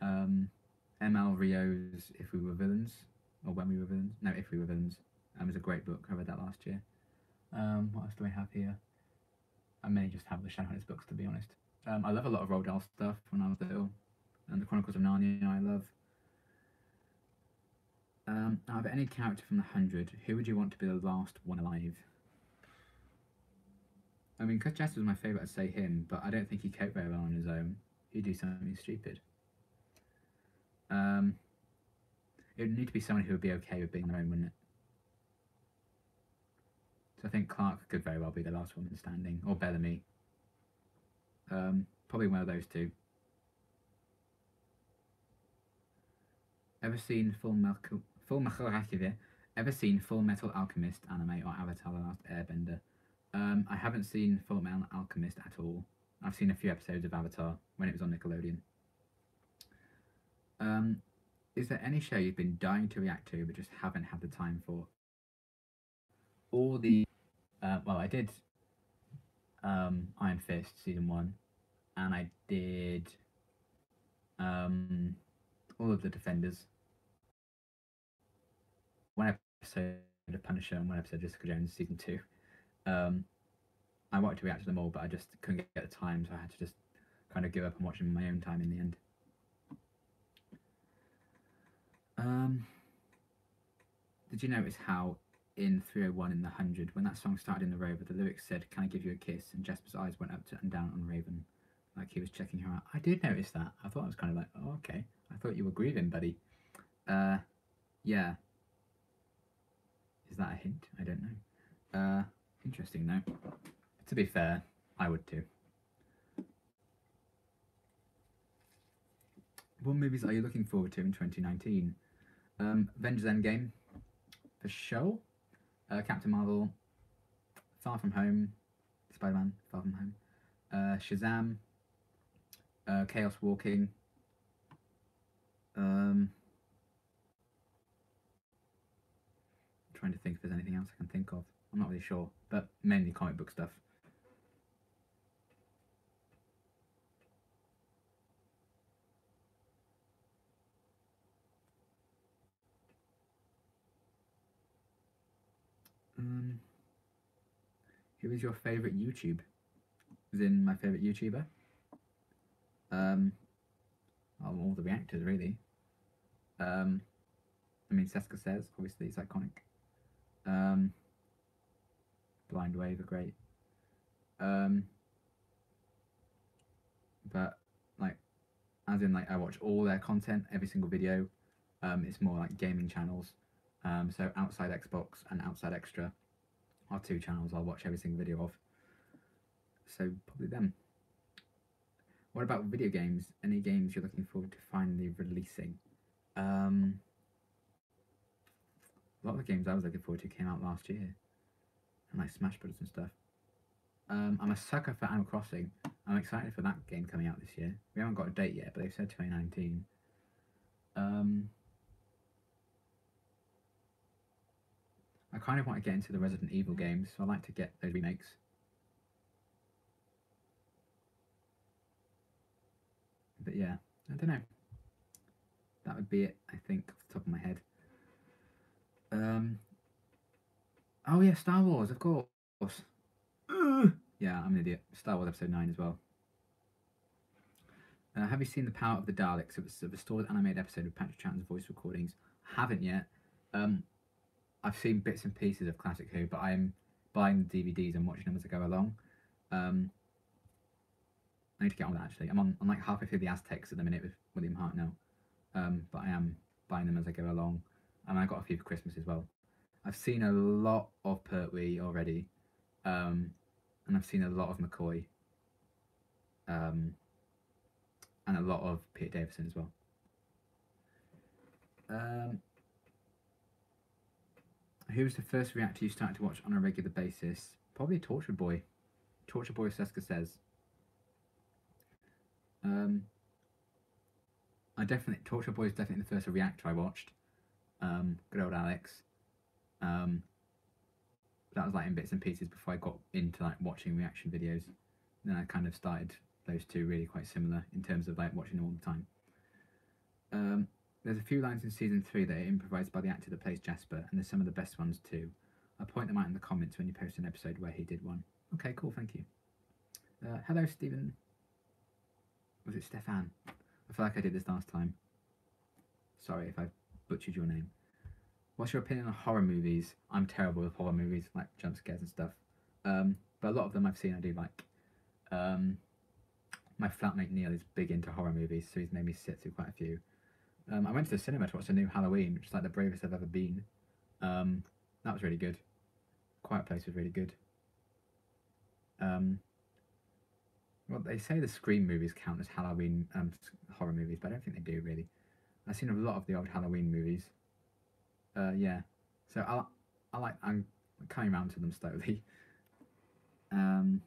ML Rio's If We Were Villains, or When We Were Villains. No, If We Were Villains. It was a great book. I read that last year. What else do I have here? I may just have the Shadowhunters books, to be honest. I love a lot of Roald Dahl stuff when I was little. And the Chronicles of Narnia I love. Out of any character from the 100, who would you want to be the last one alive? I mean, because Jesper was my favourite, I'd say him, but I don't think he coped very well on his own. He'd do something stupid. It would need to be someone who would be okay with being on their own, wouldn't it? So I think Clark could very well be the last woman standing, or Bellamy. Probably one of those two. Ever seen Ever seen Full Metal Alchemist anime or Avatar: The Last Airbender? I haven't seen Full Metal Alchemist at all. I've seen a few episodes of Avatar when it was on Nickelodeon. Is there any show you've been dying to react to but just haven't had the time for? all the well, I did Iron Fist season 1, and I did um, all of the Defenders, one episode of Punisher, and one episode of Jessica Jones season 2. Um, I wanted to react to them all, but I just couldn't get the time, so I had to just kind of give up and watch them in my own time in the end. Did you notice how in 301 in the 100, when that song started in the Rover, the lyrics said, "Can I give you a kiss?" and Jesper's eyes went up and down on Raven, like he was checking her out. I did notice that. I thought it was kind of like, oh, okay. I thought you were grieving, buddy. Yeah. Is that a hint? I don't know. Interesting though. To be fair, I would too. What movies are you looking forward to in 2019? Avengers Endgame, for sure. Captain Marvel, Far From Home, Spider-Man, Far From Home, Shazam, Chaos Walking. Trying to think if there's anything else I can think of. I'm not really sure, but mainly comic book stuff. Who is your favourite YouTube? As in my favourite YouTuber? All the reactors really. I mean, Seska Says, obviously, it's iconic. Blind Wave are great. But like, as in like, I watch all their content, every single video. It's more like gaming channels. So Outside Xbox and Outside Extra are 2 channels I'll watch every single video of. So probably them. What about video games? Any games you're looking forward to finally releasing? A lot of the games I was looking forward to came out last year, and like Smash Brothers and stuff. I'm a sucker for Animal Crossing. I'm excited for that game coming out this year. We haven't got a date yet, but they've said 2019. I kind of want to get into the Resident Evil games, so I like to get those remakes. But yeah, I don't know. That would be it, I think, off the top of my head. Oh yeah, Star Wars, of course. Yeah, I'm an idiot. Star Wars Episode 9 as well. Have you seen The Power of the Daleks? It was a restored animated episode of Patrick Troughton's voice recordings. Haven't yet. I've seen bits and pieces of Classic Who, but I'm buying the DVDs and watching them as I go along. I need to get on with that actually. I'm like halfway through the Aztecs at the minute with William Hartnell, but I am buying them as I go along, and I got a few for Christmas as well. I've seen a lot of Pertwee already, and I've seen a lot of McCoy, and a lot of Peter Davison as well. Who was the first reactor you started to watch on a regular basis? Probably Torture Boy. Torture Boy, Seska Says. Torture Boy is definitely the first reactor I watched. Good old Alex. That was like in bits and pieces before I got into like watching reaction videos. Then I kind of started those two really quite similar in terms of like watching them all the time. There's a few lines in season 3 that are improvised by the actor that plays Jesper, and there's some of the best ones too. I'll point them out in the comments when you post an episode where he did one. Okay, cool, thank you. Hello, Stephen. Was it Stefan? I feel like I did this last time. Sorry if I butchered your name. What's your opinion on horror movies? I'm terrible with horror movies, like jump scares and stuff. But a lot of them I've seen I do like. My flatmate Neil is big into horror movies, so he's made me sit through quite a few. I went to the cinema to watch the new Halloween, which is like the bravest I've ever been. That was really good. Quiet Place was really good. Well, they say the Scream movies count as Halloween horror movies, but I don't think they do really. I've seen a lot of the old Halloween movies. Yeah, so I'm coming around to them slowly. Have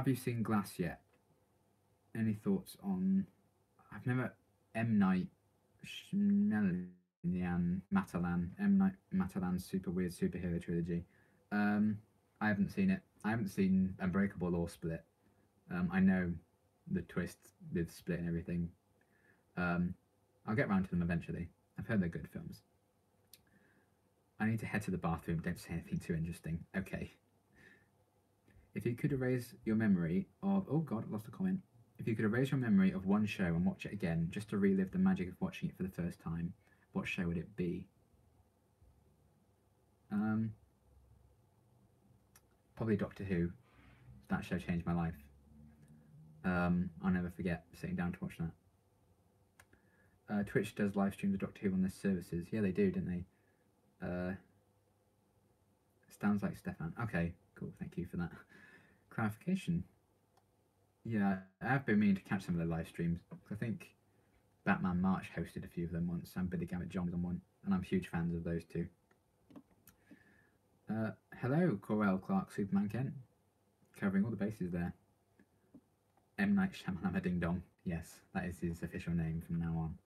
you seen Glass yet? Any thoughts on? I've never M Night Shyamalan. Matalan, M. Night Matalan's super weird superhero trilogy. I haven't seen it. I haven't seen Unbreakable or Split. I know the twist with Split and everything. I'll get round to them eventually. I've heard they're good films. I need to head to the bathroom. Don't say anything too interesting. Okay. If you could erase your memory of... Oh, God, I lost a comment. If you could erase your memory of one show and watch it again, just to relive the magic of watching it for the first time, what show would it be? Probably Doctor Who. That show changed my life. I'll never forget sitting down to watch that. Twitch does live streams of Doctor Who on their services. Yeah, they do, don't they? Sounds like Stefan. Okay, cool. Thank you for that clarification. Yeah, I've been meaning to catch some of their live streams. I think Batman March hosted a few of them once, and Billy Gamut John was on one, and I'm huge fans of those two. Hello, Corel Clark Superman Kent. Covering all the bases there. M. Night Shyamalan Ding Dong. Yes, that is his official name from now on.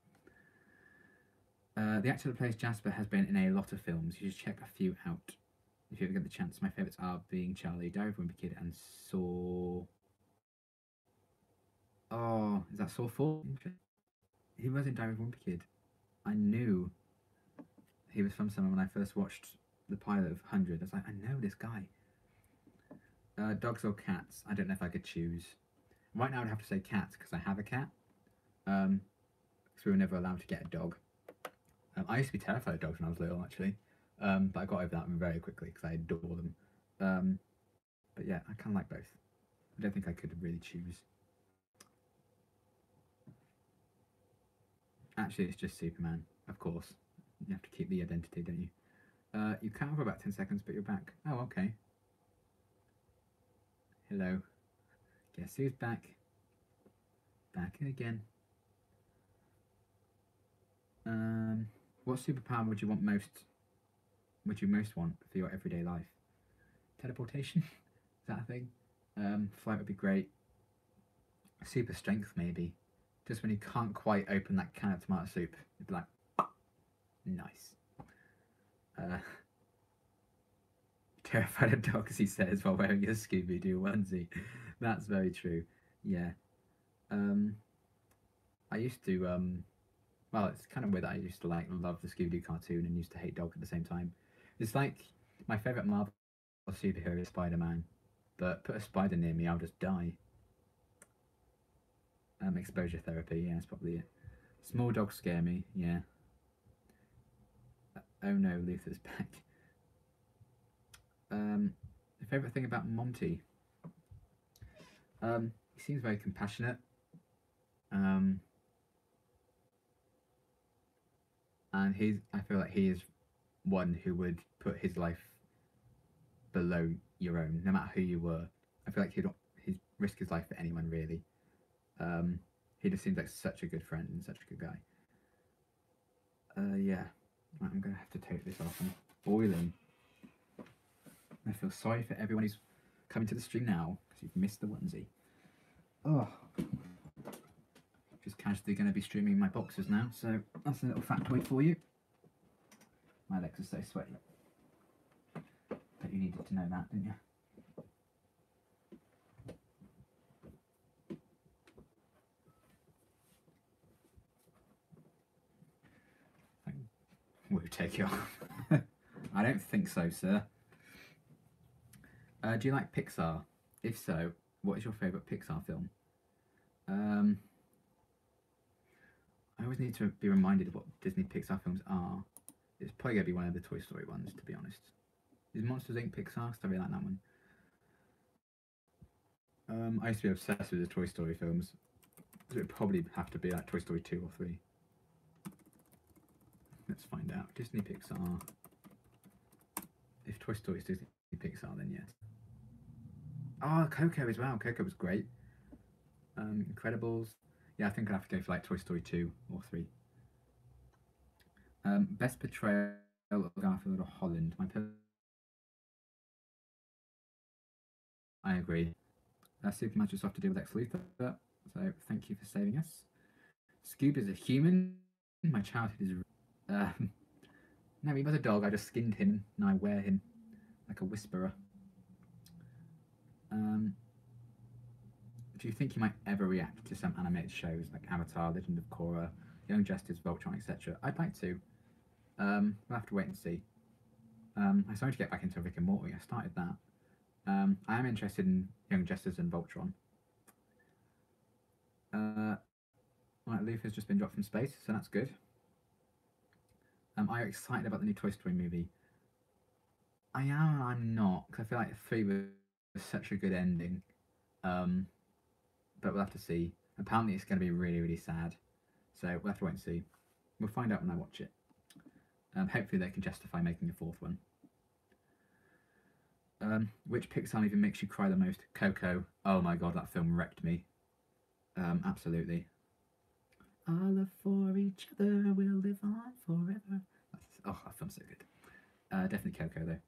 The actor that plays Jesper has been in a lot of films. You should check a few out if you ever get the chance. My favourites are Being Charlie, Diary of a Wimpy Kid, and Saw. Oh, is that Saw 4? He was in Diary of a Wimpy Kid. I knew he was from somewhere when I first watched the pilot of 100. I was like, I know this guy. Dogs or cats? I don't know if I could choose. Right now I'd have to say cats because I have a cat. Because we were never allowed to get a dog. I used to be terrified of dogs when I was little, actually. But I got over that very quickly because I adore them. But yeah, I kind of like both. I don't think I could really choose. Actually, it's just Superman, of course. You have to keep the identity, don't you? You can for about 10 seconds, but you're back. Oh, okay. Hello. Guess who's back? Back again. What superpower would you want most? Would you most want for your everyday life? Teleportation? Is that a thing? Flight would be great. Super strength, maybe. Just when you can't quite open that can of tomato soup, you'd be like, nice. Terrified of dogs, he says, while wearing a Scooby-Doo onesie. That's very true. Yeah. I used to, well, it's kind of weird that I used to love the Scooby-Doo cartoon and used to hate dogs at the same time. It's like my favourite Marvel superhero is Spider-Man, but put a spider near me, I'll just die. Exposure therapy, yeah, that's probably it. Small dogs scare me, yeah. Oh no, Luther's back. The favourite thing about Monty? He seems very compassionate. And I feel like he is one who would put his life below your own, no matter who you were. I feel like he'd risk his life for anyone, really. He just seems like such a good friend and such a good guy. Yeah. Right, I'm going to have to take this off. I'm boiling. I feel sorry for everyone who's coming to the stream now because you've missed the onesie. Oh. Just casually going to be streaming my boxers now, so that's a little factoid for you. My legs are so sweaty. But you needed to know that, didn't you? We'll take it off. I don't think so, sir. Do you like Pixar? If so, what is your favourite Pixar film? I always need to be reminded of what Disney Pixar films are. It's probably going to be one of the Toy Story ones, to be honest. Is Monsters Inc. Pixar? Because I really like that one. I used to be obsessed with the Toy Story films. So it would probably have to be like Toy Story 2 or 3. Let's find out. Disney Pixar. If Toy Story is Disney Pixar, then yes. Oh, Coco as well. Coco was great. Incredibles. Yeah, I think I'd have to go for like Toy Story 2 or 3. Best portrayal of Garfield or Holland. I agree. Superman just have to deal with Lex Luthor, so thank you for saving us. Scoob is a human. My childhood is... No, he was a dog. I just skinned him and I wear him like a whisperer. Do you think you might ever react to some animated shows like Avatar, Legend of Korra, Young Justice, Voltron, etc.? I'd like to. We'll have to wait and see. I started to get back into Rick and Morty. I started that. I am interested in Young Justice and Voltron. Right, Luthor's just been dropped from space, so that's good. Are you excited about the new Toy Story movie? I am and I'm not, because I feel like 3 was such a good ending. But we'll have to see. Apparently it's going to be really, really sad. So we'll have to wait and see. We'll find out when I watch it. Hopefully they can justify making a 4th one. Which Pixar movie makes you cry the most? Coco. Oh my god, that film wrecked me. Absolutely. Our love for each other will live on forever. That film's so good. Definitely Coco though.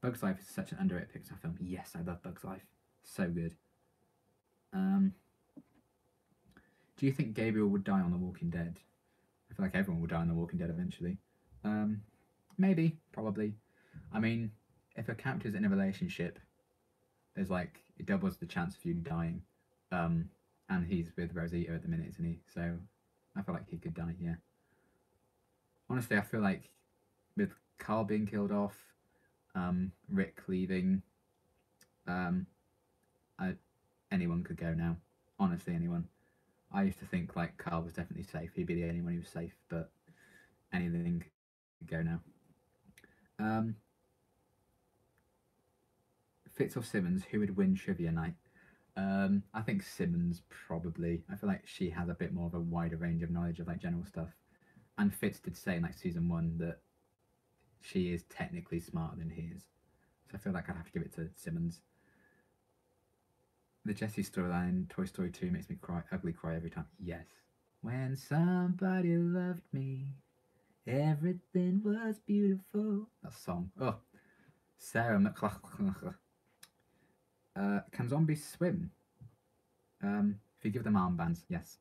Bug's Life is such an underrated Pixar film. Yes, I love Bug's Life. So good. Do you think Gabriel would die on The Walking Dead? I feel like everyone will die on The Walking Dead eventually. Maybe, probably. I mean, if a character's in a relationship, there's like, it doubles the chance of you dying. And he's with Rosita at the minute, isn't he? So I feel like he could die, yeah. Honestly, I feel like with Carl being killed off, Rick leaving, anyone could go now. Honestly, anyone. I used to think like Carl was definitely safe. He'd be the only one who was safe, but anything could go now. Fitz or Simmons, who would win trivia night? I think Simmons probably. I feel like she has a bit more of a wider range of knowledge of like general stuff. And Fitz did say in like season 1 that she is technically smarter than he is. So I feel like I'd have to give it to Simmons. The Jessie storyline in Toy Story 2 makes me ugly cry every time. Yes. When somebody loved me, everything was beautiful. That song. Oh. Sarah McLachlan. Can zombies swim? If you give them armbands, yes.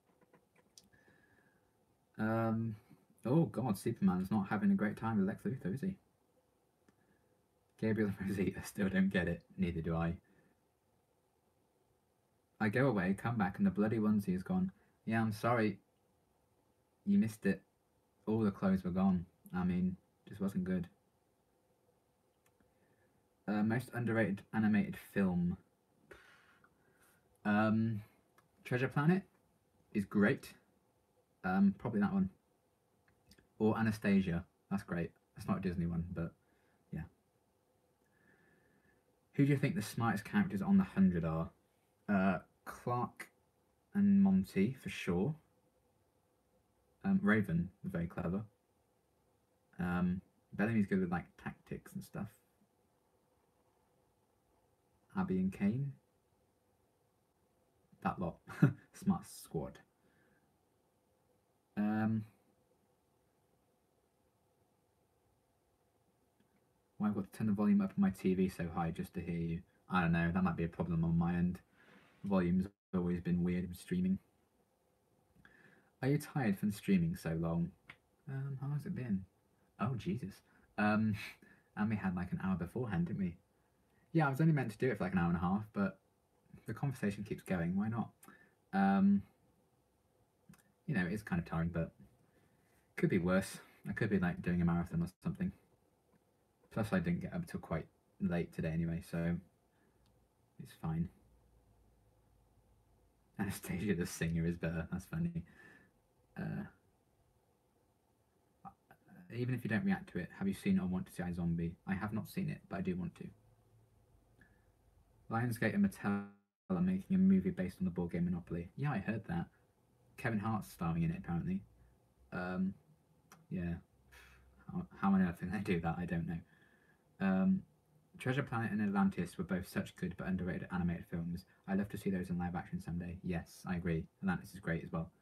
Oh god, Superman's not having a great time with Lex Luthor, is he? Gabriel and Rosita still don't get it. Neither do I. I go away, come back, and the bloody onesie is gone. Yeah, I'm sorry. You missed it. All the clothes were gone. I mean, just wasn't good. Most underrated animated film. Treasure Planet is great. Probably that one. Or Anastasia. That's great. That's not a Disney one, but yeah. Who do you think the smartest characters on the 100 are? Clark and Monty, for sure. Raven, very clever. Bellamy's good with like tactics and stuff. Abby and Kane. That lot. Smart squad. Why I've got to turn the volume up on my TV so high just to hear you. I don't know, that might be a problem on my end. Volume's always been weird with streaming. Are you tired from streaming so long? How long's it been? Oh, Jesus. And we had like an hour beforehand, didn't we? Yeah, I was only meant to do it for like an hour and a half, but the conversation keeps going. Why not? You know, it's kind of tiring, but could be worse. I could be like doing a marathon or something. Plus, I didn't get up till quite late today anyway, so it's fine. Anastasia the singer is better. That's funny. Even if you don't react to it, have you seen or want to see iZombie? I have not seen it, but I do want to. Lionsgate and Mattel are making a movie based on the board game Monopoly. Yeah, I heard that. Kevin Hart's starring in it, apparently. Yeah. How on earth can they do that? I don't know. Treasure Planet and Atlantis were both such good but underrated animated films. I'd love to see those in live action someday. Yes, I agree. Atlantis is great as well.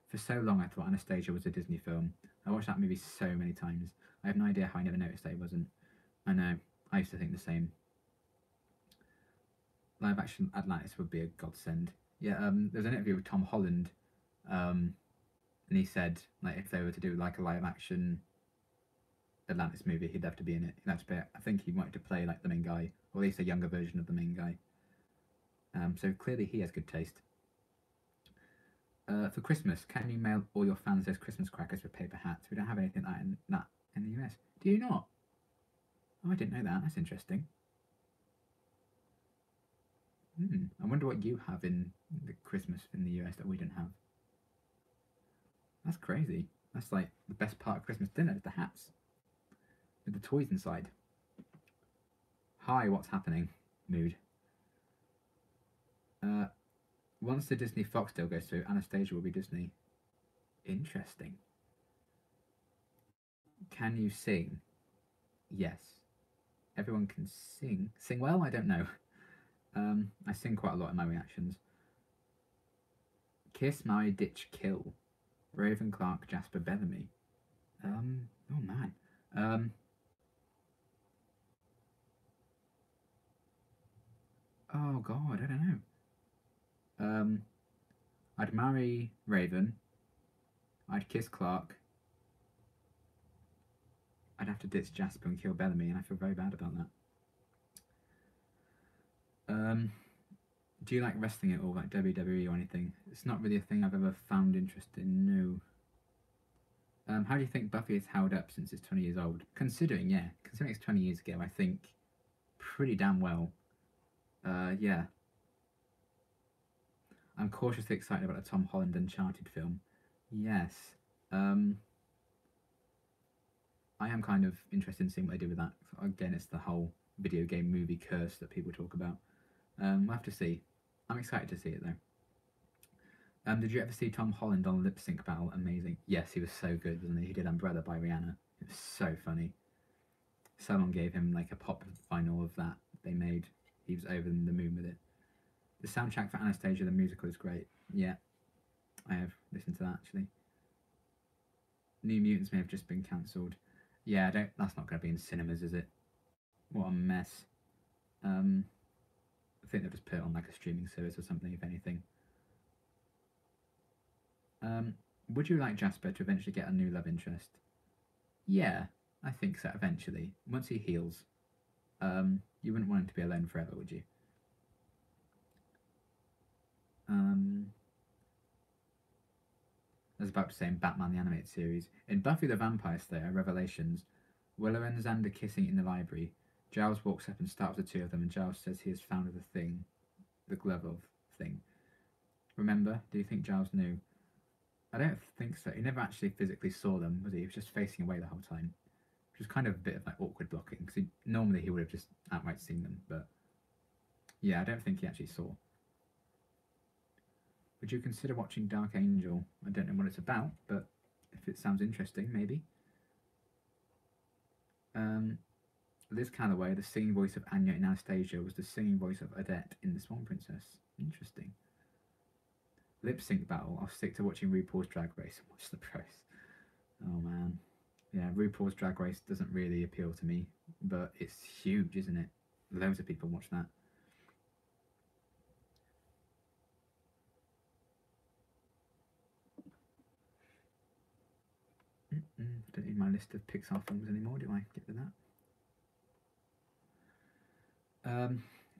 For so long, I thought Anastasia was a Disney film. I watched that movie so many times. I have no idea how I never noticed that it wasn't. I know. I used to think the same. Live action Atlantis would be a godsend. Yeah, there's an interview with Tom Holland And he said, like, if they were to do like a live action Atlantis movie, he'd have to be in it. He'd have to be, I think he wanted to play like the main guy, or at least a younger version of the main guy. So clearly he has good taste. For Christmas, can you mail all your fans those Christmas crackers with paper hats? We don't have anything like that in the US. Do you not? Oh, I didn't know that. That's interesting. I wonder what you have in the Christmas in the US that we don't have. That's crazy. That's like the best part of Christmas dinner is the hats with the toys inside. Hi, what's happening? Mood. Once the Disney Fox deal goes through, Anastasia will be Disney. Interesting. Can you sing? Yes. Everyone can sing. Sing well? I don't know. I sing quite a lot in my reactions. Kiss, marry, ditch, kill. Raven, Clark, Jasper, Bellamy. Oh man. Oh god, I don't know. I'd marry Raven. I'd kiss Clark. I'd have to ditch Jasper and kill Bellamy, and I feel very bad about that. Do you like wrestling at all, like WWE or anything? It's not really a thing I've ever found interesting, no. How do you think Buffy has held up since it's 20 years old? Considering it's 20 years ago, I think pretty damn well. Yeah. I'm cautiously excited about the Tom Holland Uncharted film. Yes. I am kind of interested in seeing what they do with that. Again, it's the whole video game movie curse that people talk about. We'll have to see. I'm excited to see it though. Did you ever see Tom Holland on Lip Sync Battle? Amazing. Yes, he was so good, wasn't he? He did Umbrella by Rihanna. It was so funny. Someone gave him like a pop vinyl of that they made. He was over the moon with it. The soundtrack for Anastasia the musical is great. Yeah, I have listened to that actually. New Mutants may have just been cancelled. Yeah, that's not going to be in cinemas, is it? What a mess. I think they'll just put it on like a streaming service or something, if anything. Would you like Jasper to eventually get a new love interest? Yeah, I think so, eventually. Once he heals. You wouldn't want him to be alone forever, would you? I was about to say in Batman the Animated Series. In Buffy the Vampire Slayer Revelations, Willow and Xander kissing in the library. Giles walks up and starts the two of them, and Giles says he has found the thing. The glove of thing. Remember? Do you think Giles knew? I don't think so. He never actually physically saw them, was he? He was just facing away the whole time. Which was kind of a bit of like awkward blocking, because normally he would have just outright seen them, but yeah, I don't think he actually saw. Would you consider watching Dark Angel? I don't know what it's about, but if it sounds interesting, maybe. Liz Calloway, the singing voice of Anya in Anastasia, was the singing voice of Odette in The Swan Princess. Interesting. Lip sync battle. I'll stick to watching RuPaul's Drag Race and watch the pros. Oh man. Yeah, RuPaul's Drag Race doesn't really appeal to me, but it's huge, isn't it? Loads of people watch that. Don't need my list of Pixar films anymore, do I? Get rid of that.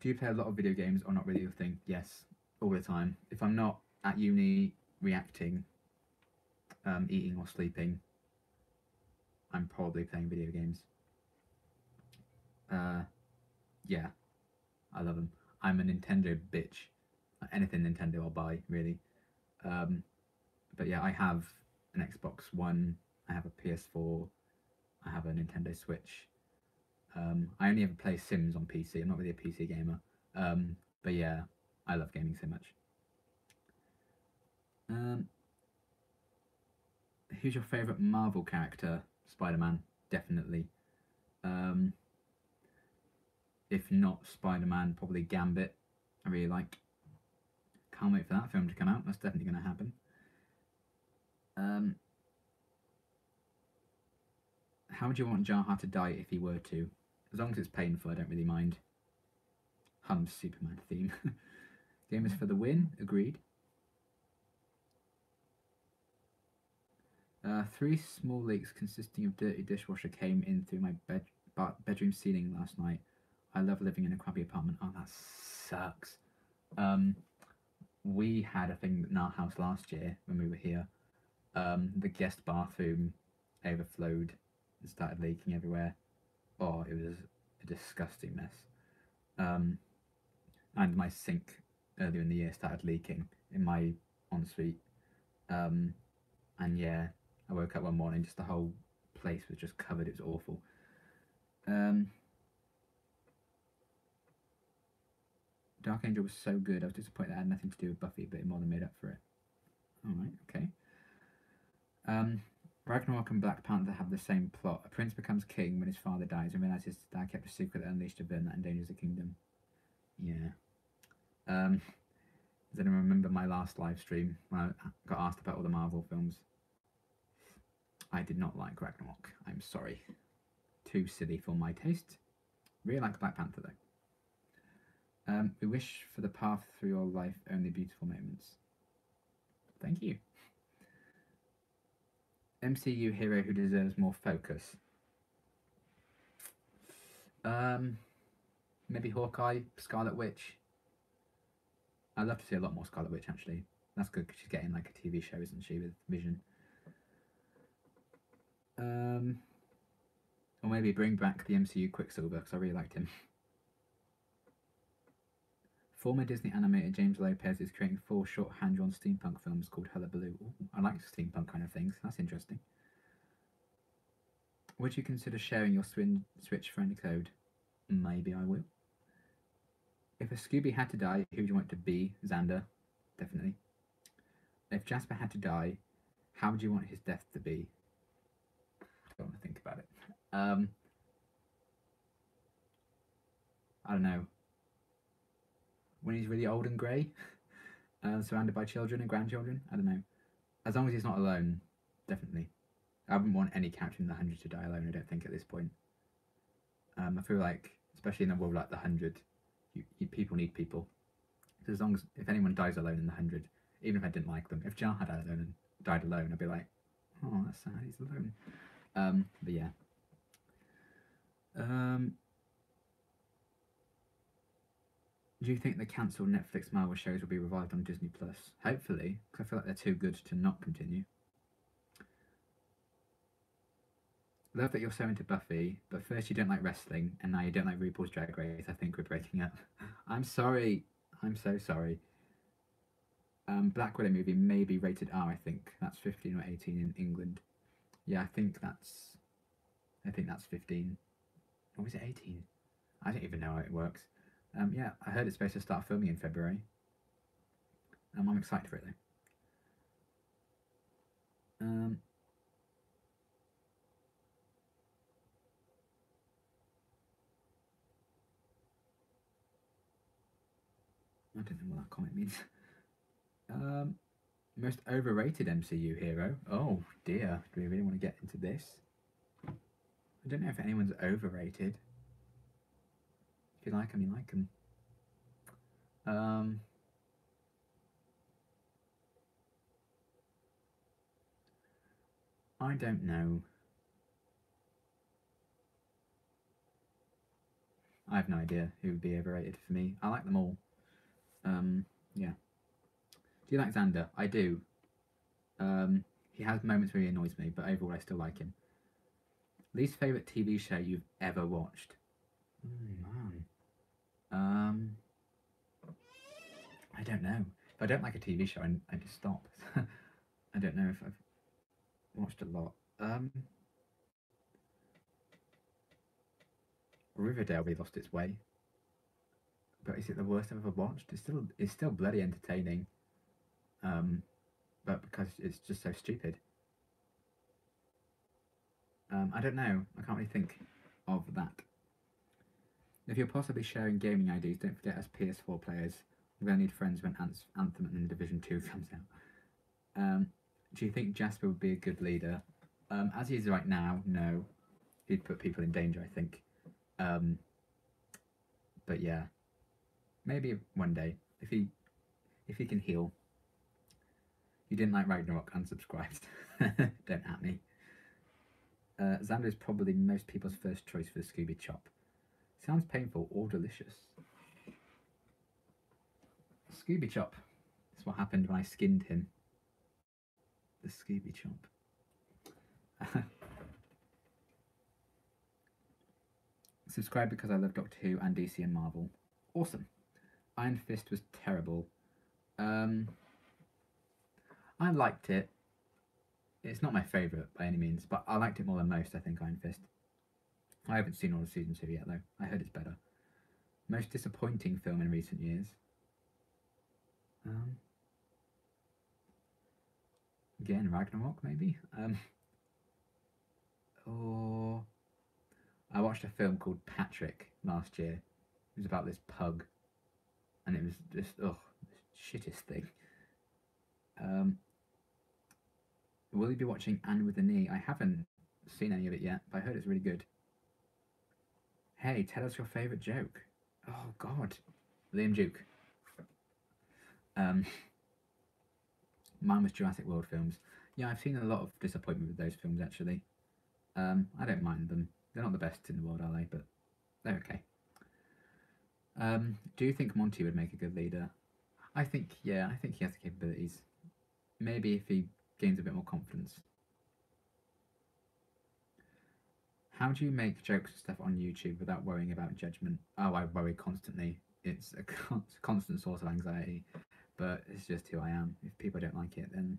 Do you play a lot of video games or not really your thing? Yes, all the time. If I'm not at uni reacting, eating or sleeping, I'm probably playing video games. Yeah, I love them. I'm a Nintendo bitch. Anything Nintendo I'll buy, really. But yeah, I have an Xbox One, I have a PS4, I have a Nintendo Switch. I only ever play Sims on PC. I'm not really a PC gamer. But yeah, I love gaming so much. Who's your favourite Marvel character? Spider-Man, definitely. If not Spider-Man, probably Gambit. I really like. Can't wait for that film to come out. That's definitely going to happen. How would you want Jaha to die if he were to? As long as it's painful, I don't really mind. Hums Superman theme. Game is for the win. Agreed. Three small leaks consisting of dirty dishwasher came in through my bedroom ceiling last night. I love living in a crappy apartment. Oh, that sucks. We had a thing in our house last year when we were here. The guest bathroom overflowed and started leaking everywhere. Oh, it was a disgusting mess. And my sink earlier in the year started leaking in my ensuite. And yeah, I woke up one morning, just the whole place was just covered. It was awful. Dark Angel was so good. I was disappointed it had nothing to do with Buffy, but it more than made up for it. Alright, okay. Ragnarok and Black Panther have the same plot. A prince becomes king when his father dies and realizes his dad kept a secret that unleashed a villain that endangers the kingdom. Yeah. Does anyone remember my last live stream when I got asked about all the Marvel films? I did not like Ragnarok. I'm sorry. Too silly for my taste. Really like Black Panther though. We wish for the path through your life only beautiful moments. Thank you. MCU hero who deserves more focus. Maybe Hawkeye, Scarlet Witch. I'd love to see a lot more Scarlet Witch actually. That's good because she's getting like a TV show, isn't she, with Vision? Or maybe bring back the MCU Quicksilver because I really liked him. Former Disney animator James Lopez is creating 4 short hand-drawn steampunk films called Hullabaloo. Ooh, I like steampunk kind of things. That's interesting. Would you consider sharing your Switch friend code? Maybe I will. If a Scooby had to die, who would you want to be? Xander, definitely. If Jesper had to die, how would you want his death to be? I don't want to think about it. I don't know. When he's really old and grey, surrounded by children and grandchildren. I don't know. As long as he's not alone, definitely. I wouldn't want any character in the 100 to die alone. I don't think at this point. I feel like, especially in a world like the 100, people need people. So as long as if anyone dies alone in the 100, even if I didn't like them, if Jar had died alone, I'd be like, oh, that's sad. He's alone. But yeah. Do you think the cancelled Netflix Marvel shows will be revived on Disney Plus? Hopefully, because I feel like they're too good to not continue. Love that you're so into Buffy, but first you don't like wrestling, and now you don't like RuPaul's Drag Race. I think we're breaking up. I'm sorry. I'm so sorry. Black Widow movie may be rated R, I think. That's 15 or 18 in England. Yeah, I think that's 15. Or is it 18? I don't even know how it works. Yeah, I heard it's supposed to start filming in February. I'm excited for it though. I don't know what that comment means. Most overrated MCU hero. Oh dear, do we really want to get into this? I don't know if anyone's overrated. If you like them, you like them. I don't know. I have no idea who would be overrated for me. I like them all. Yeah. Do you like Xander? I do. He has moments where he annoys me, but overall I still like him. Least favourite TV show you've ever watched? Man. I don't know. If I don't like a TV show, I just stop. I don't know if I've watched a lot. Riverdale really lost its way. But is it the worst I've ever watched? It's still bloody entertaining. But because it's just so stupid. I don't know. I can't really think of that. If you're possibly sharing gaming IDs, don't forget as PS4 players, we're going to need friends when Anthem and Division 2 comes out. Do you think Jesper would be a good leader? As he is right now, no. He'd put people in danger, I think. But yeah, maybe one day if he can heal. You didn't like Ragnarok, unsubscribed. Don't at me. Xander is probably most people's first choice for the Scooby Chop. Sounds painful or delicious. Scooby Chop. That's what happened when I skinned him. The Scooby Chop. Subscribe because I love Doctor Who and DC and Marvel. Awesome. Iron Fist was terrible. I liked it. It's not my favourite by any means, but I liked it more than most, I think, Iron Fist. I haven't seen all of season 2 yet, though. I heard it's better. Most disappointing film in recent years. Again, Ragnarok, maybe? Or... I watched a film called Patrick last year. It was about this pug. And it was just, the shittest thing. Will you be watching Anne with a Knee? I haven't seen any of it yet, but I heard it's really good. Hey, tell us your favourite joke. Oh, God. Liam Duke. Mine was Jurassic World films. Yeah, I've seen a lot of disappointment with those films, actually. I don't mind them. They're not the best in the world, are they? But they're okay. Do you think Monty would make a good leader? I think he has the capabilities. Maybe if he gains a bit more confidence. How do you make jokes and stuff on YouTube without worrying about judgment? Oh, I worry constantly. It's a constant source of anxiety, but it's just who I am. If people don't like it, then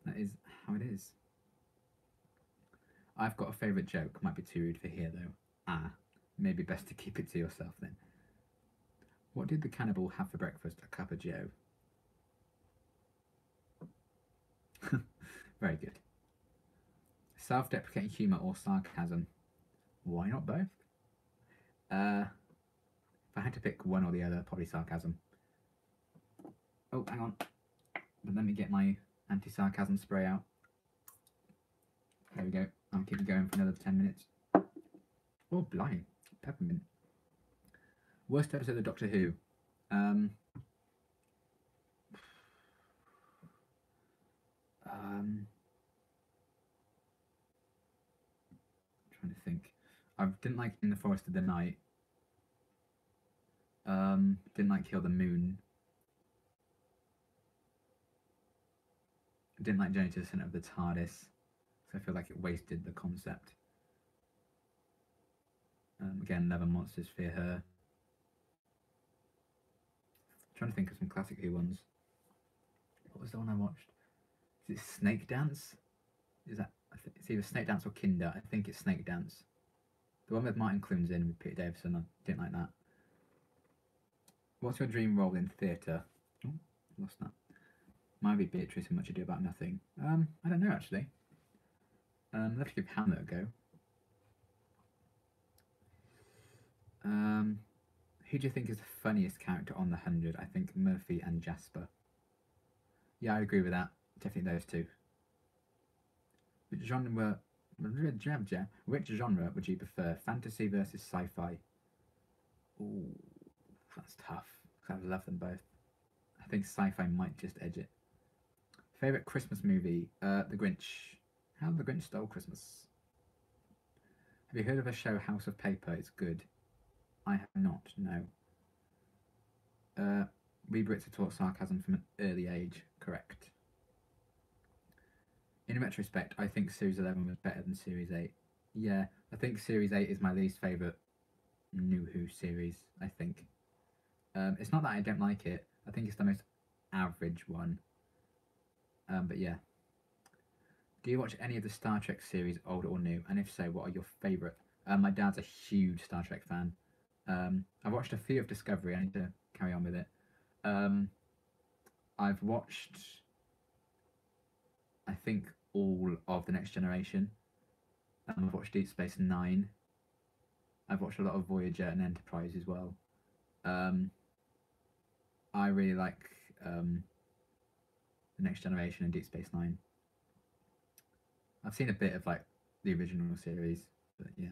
that is how it is. I've got a favourite joke. Might be too rude for here, though. Maybe best to keep it to yourself, then. What did the cannibal have for breakfast? A cup of joe. Very good. Self-deprecating humour or sarcasm? Why not both? If I had to pick one or the other, probably sarcasm. Oh, hang on. But let me get my anti-sarcasm spray out. There we go. I'll keep it going for another 10 minutes. Oh, blimey. Peppermint. Worst episode of Doctor Who? Trying to think. I didn't like In the Forest of the Night. Didn't like Kill the Moon. Didn't like Journey to the Centre of the TARDIS. So I feel like it wasted the concept. Again, Love and Monsters Fear Her. Trying to think of some classic Who ones. What was the one I watched? Is it Snake Dance? Is that? It's either Snake Dance or Kinder. I think it's Snake Dance. The one with Martin Clunes in with Peter Davison. I didn't like that. What's your dream role in theatre? Oh, lost that. Might be Beatrice in Much Ado About Nothing. I don't know actually. Let's give Hamlet a go. Who do you think is the funniest character on the 100? I think Murphy and Jesper. Yeah, I agree with that. Definitely those two. Which genre would you prefer? Fantasy versus sci-fi? Ooh, that's tough. I love them both. I think sci-fi might just edge it. Favorite Christmas movie? The Grinch. How the Grinch Stole Christmas. Have you heard of a show, House of Paper? It's good. I have not, no. We Brits are taught sarcasm from an early age. Correct. In retrospect, I think Series 11 was better than Series 8. Yeah, I think Series 8 is my least favourite New Who series, I think. It's not that I don't like it. I think it's the most average one. But yeah. Do you watch any of the Star Trek series, old or new? And if so, what are your favourite? My dad's a huge Star Trek fan. I've watched a few of Discovery. I need to carry on with it. I've watched, I think, all of The Next Generation. I've watched Deep Space Nine. I've watched a lot of Voyager and Enterprise as well. I really like The Next Generation and Deep Space Nine. I've seen a bit of like the original series, but yeah.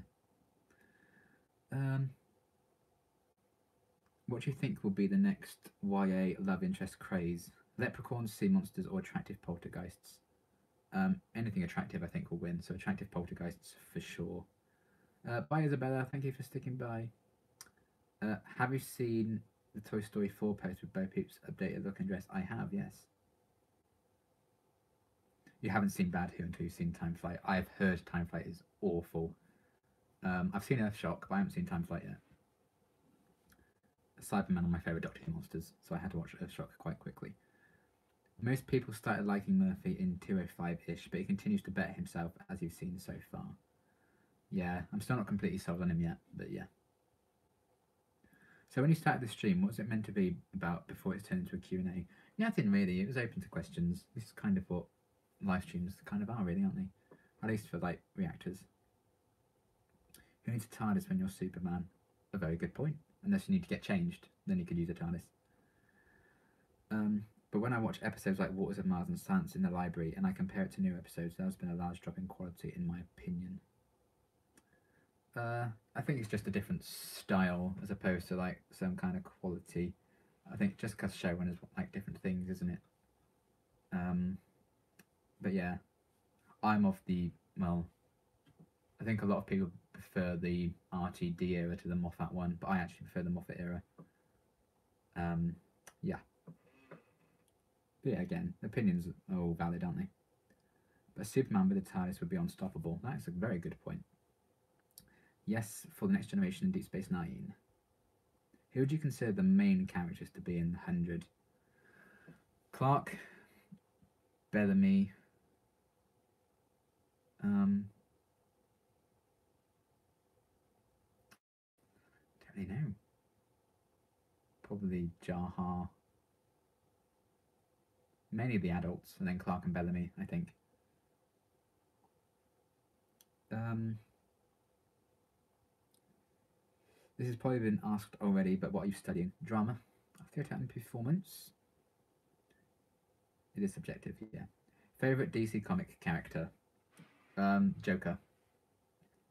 What do you think will be the next YA love interest craze? Leprechauns, sea monsters, or attractive poltergeists? Anything attractive, I think, will win. So attractive poltergeists for sure. Bye, Isabella. Thank you for sticking by. Have you seen the Toy Story 4 post with Bo Peep's updated look and dress? I have, yes. You haven't seen Bad Who until you've seen Time Flight. I've heard Time Flight is awful. I've seen Earthshock, but I haven't seen Time Flight yet. Cybermen are my favourite Doctor Who monsters, so I had to watch Earthshock quite quickly. Most people started liking Murphy in 205-ish, but he continues to better himself, as you've seen so far. Yeah, I'm still not completely sold on him yet, but yeah. So when you started the stream, what was it meant to be about before it's turned into a Q&A? Nothing really, it was open to questions. This is kind of what live streams kind of are, really, aren't they? At least for, like, reactors. Who needs a TARDIS when you're Superman? A very good point. Unless you need to get changed, then you could use a TARDIS. But when I watch episodes like Waters of Mars and Science in the library, and I compare it to new episodes, there has been a large drop in quality, in my opinion. I think it's just a different style as opposed to like some kind of quality. I think just because showrunners like different things, isn't it? But yeah, I'm of the, well, I think a lot of people prefer the RTD era to the Moffat one, but I actually prefer the Moffat era. Yeah. But yeah, again, opinions are all valid, aren't they? But Superman with a TARDIS would be unstoppable. That's a very good point. Yes, for the Next Generation and Deep Space Nine. Who would you consider the main characters to be in the 100? Clark, Bellamy, don't really know. Probably Jaha. Mainly the adults, and then Clark and Bellamy, I think. This has probably been asked already, but what are you studying? Drama, theatre and performance. It is subjective, yeah. Favorite DC comic character? Joker.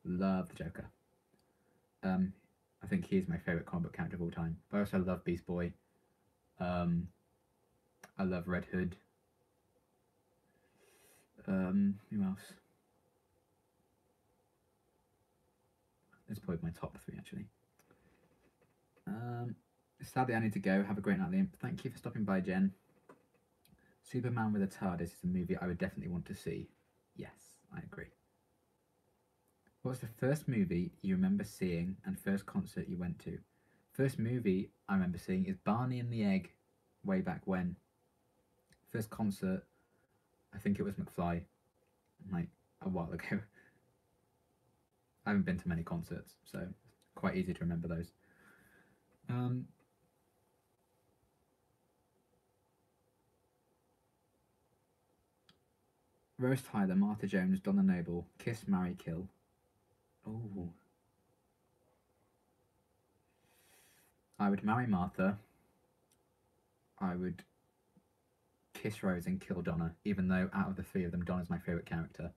Love the Joker. I think he is my favorite comic book character of all time. But I also love Beast Boy. I love Red Hood. Who else? It's probably my top 3 actually. Sadly, I need to go. Have a great night, Liam. Thank you for stopping by, Jen. Superman with a TARDIS is a movie I would definitely want to see. Yes, I agree. What's the first movie you remember seeing and first concert you went to? First movie I remember seeing is Barney and the Egg, way back when. First concert, I think it was McFly, like a while ago. I haven't been to many concerts, so quite easy to remember those. Rose Tyler, Martha Jones, Donna Noble, Kiss, Marry, Kill. Oh. I would marry Martha. I would kiss Rose and kill Donna, even though out of the 3 of them, Donna's my favourite character.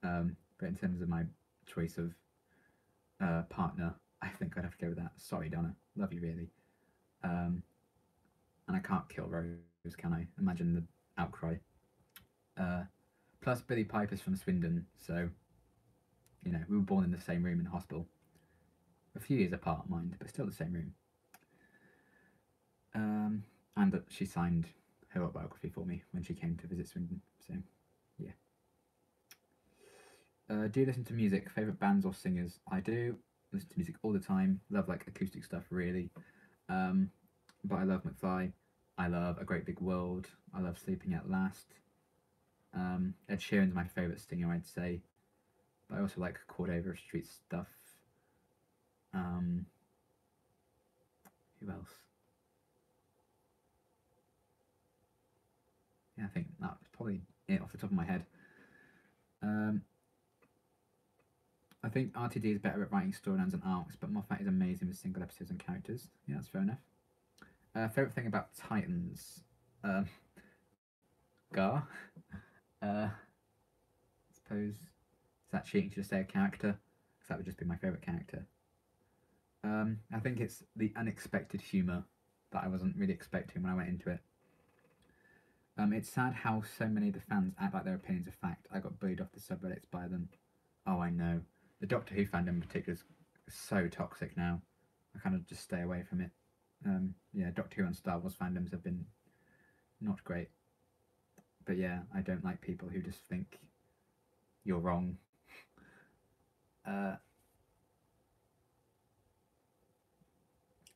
But in terms of my choice of partner, I think I'd have to go with that. Sorry, Donna. Love you, really. And I can't kill Rose, can I? Imagine the outcry. Plus, Billy Piper's from Swindon, so, you know, we were born in the same room in the hospital. A few years apart, mind, but still the same room. And that she signed her autobiography for me when she came to visit Swindon, so, yeah. Do you listen to music? Favourite bands or singers? I do. Listen to music all the time. Love, like, acoustic stuff, really. But I love McFly. I love A Great Big World. I love Sleeping at Last. Ed Sheeran's my favourite singer, I'd say. But I also like Cordova Street stuff. Who else? Yeah, I think that's probably it off the top of my head. I think RTD is better at writing storylines and arcs, but Moffat is amazing with single episodes and characters. Yeah, that's fair enough. Favourite thing about Titans? Gar? I suppose, is that cheating to just say a character? Because that would just be my favourite character. I think it's the unexpected humour that I wasn't really expecting when I went into it. It's sad how so many of the fans act like their opinions are fact. I got bullied off the subreddits by them. Oh, I know. The Doctor Who fandom in particular is so toxic now. I kind of just stay away from it. Yeah, Doctor Who and Star Wars fandoms have been not great. But yeah, I don't like people who just think you're wrong.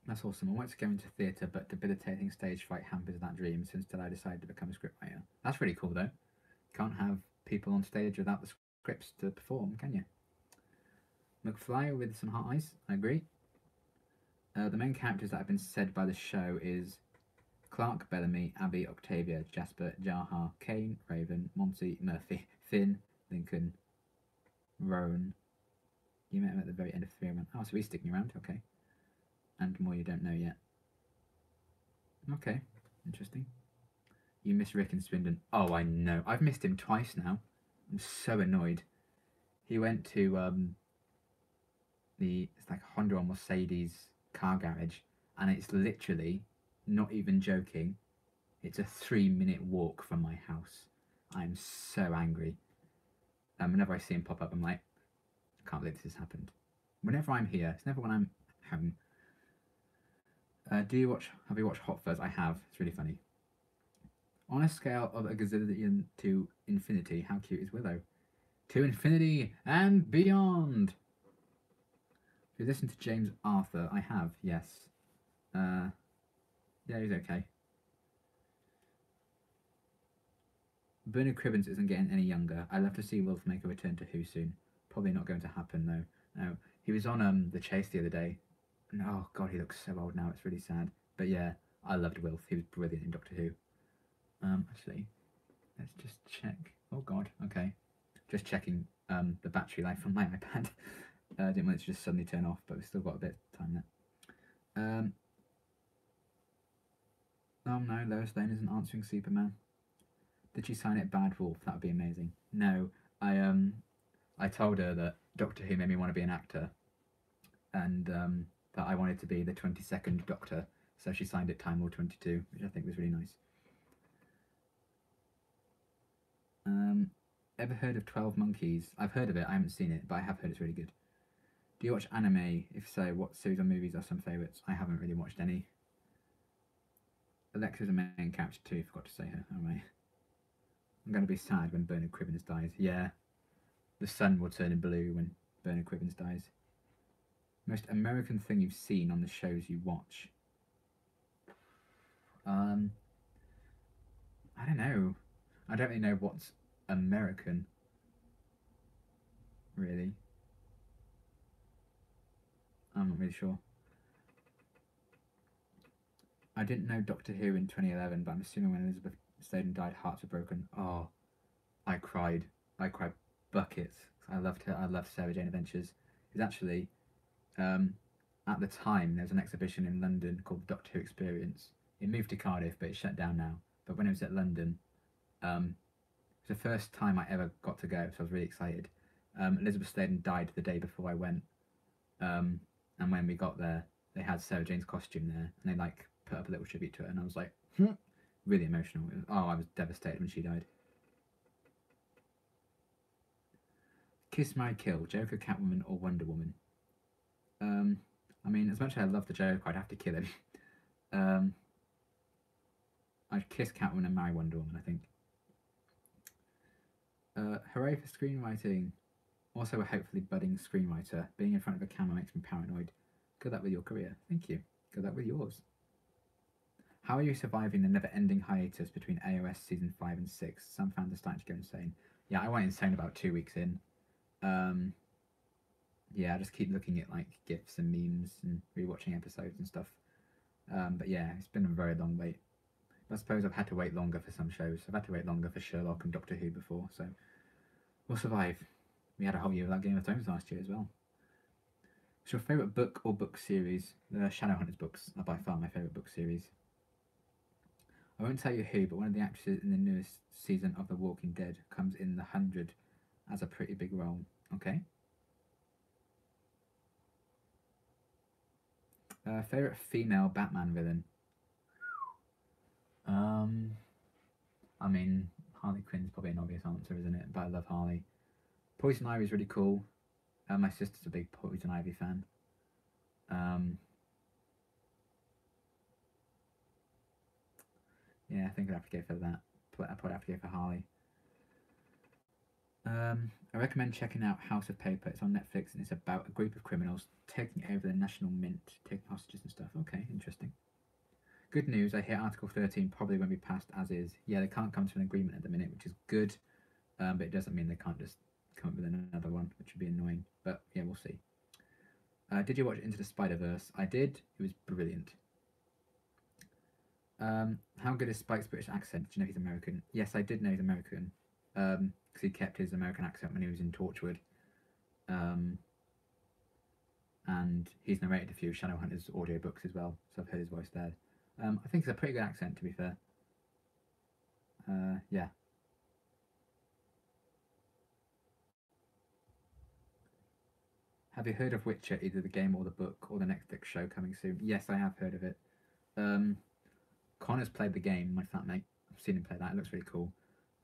That's awesome. I wanted to go into theatre, but debilitating stage fright hampers that dream. So instead, I decided to become a scriptwriter. That's really cool, though. Can't have people on stage without the scripts to perform, can you? McFly with some heart eyes. I agree. The main characters that have been said by the show is Clark, Bellamy, Abby, Octavia, Jasper, Jaha, Kane, Raven, Monty, Murphy, Finn, Lincoln, Rowan. You met him at the very end of 301. Oh, so he's sticking around. Okay. And more you don't know yet. Okay, interesting. You miss Rick and Swindon. Oh, I know. I've missed him twice now. I'm so annoyed. He went to it's like Honda or Mercedes car garage, and it's literally, not even joking, it's a 3-minute walk from my house. I'm so angry. Whenever I see him pop up, I'm like, I can't believe this has happened. Whenever I'm here, it's never when I'm home. Have you watched Hot Fuzz? I have. It's really funny. On a scale of a gazillion to infinity, how cute is Willow? To infinity and beyond. Have you listened to James Arthur? I have, yes. Yeah, he's okay. Bernard Cribbins isn't getting any younger. I'd love to see Wilf make a return to Who soon. Probably not going to happen though. No, he was on The Chase the other day. And, oh god, he looks so old now. It's really sad. But yeah, I loved Wilf. He was brilliant in Doctor Who. Actually, let's just check. Oh god, okay. Just checking the battery life on my iPad. I didn't want it to just suddenly turn off, but we've still got a bit of time there. Oh no, Lois Lane isn't answering Superman. Did she sign it Bad Wolf? That would be amazing. No, I told her that Doctor Who made me want to be an actor, and that I wanted to be the 22nd Doctor, so she signed it Time Lord 22, which I think was really nice. Ever heard of 12 Monkeys? I've heard of it, I haven't seen it, but I have heard it's really good. Do you watch anime? If so, what series or movies are some favourites? I haven't really watched any. Alexa's a main character too, forgot to say her. Alright. I'm going to be sad when Bernard Cribbins dies. Yeah. The sun will turn blue when Bernard Cribbins dies. Most American thing you've seen on the shows you watch? I don't know. I don't really know what's American, really. I'm not really sure. I didn't know Doctor Who in 2011, but I'm assuming when Elizabeth Sladen died, hearts were broken. Oh, I cried. I cried buckets. I loved her. I loved Sarah Jane Adventures. It's actually, at the time, there was an exhibition in London called Doctor Who Experience. It moved to Cardiff, but it's shut down now. But when it was at London, it was the first time I ever got to go, so I was really excited. Elizabeth Sladen died the day before I went, and when we got there, they had Sarah Jane's costume there, and they like put up a little tribute to her, and I was like, really emotional. I was devastated when she died. Kiss, Marry, Kill, Joker, Catwoman, or Wonder Woman? I mean, as much as I love the Joker, I'd have to kill him. I'd kiss Catwoman and marry Wonder Woman, I think. Hooray for screenwriting. Also a hopefully budding screenwriter. Being in front of a camera makes me paranoid. Good luck with your career. Thank you. Good luck with yours. How are you surviving the never-ending hiatus between AOS Season 5 and 6? Some fans are starting to go insane. Yeah, I went insane about 2 weeks in. Yeah, I just keep looking at like GIFs and memes and rewatching episodes and stuff. But yeah, it's been a very long wait. I suppose I've had to wait longer for some shows. I've had to wait longer for Sherlock and Doctor Who before, so we'll survive. We had a whole year without Game of Thrones last year as well. What's your favourite book or book series? The Shadowhunters books are by far my favourite book series. I won't tell you who, but one of the actresses in the newest season of The Walking Dead comes in The 100 as a pretty big role. Okay. Favourite female Batman villain? I mean, Harley Quinn's probably an obvious answer, isn't it? But I love Harley. Poison Ivy is really cool. My sister's a big Poison Ivy fan. Yeah, I think I'd have to go for that. I'd probably have to go for Harley. I recommend checking out House of Paper. It's on Netflix and it's about a group of criminals taking over the National Mint, taking hostages and stuff. Okay, interesting. Good news, I hear Article 13 probably won't be passed as is. Yeah, they can't come to an agreement at the minute, which is good, but it doesn't mean they can't just come up with another one, which would be annoying. But yeah, we'll see. Did you watch Into the Spider-Verse? I did. It was brilliant. How good is Spike's British accent? Did you know he's American? Yes, I did know he's American. Because he kept his American accent when he was in Torchwood. And he's narrated a few Shadowhunters audiobooks as well, so I've heard his voice there. I think it's a pretty good accent, to be fair. Yeah. Have you heard of Witcher, either the game or the book, or the Netflix show coming soon? Yes, I have heard of it. Connor's played the game, my flatmate. I've seen him play that. It looks really cool.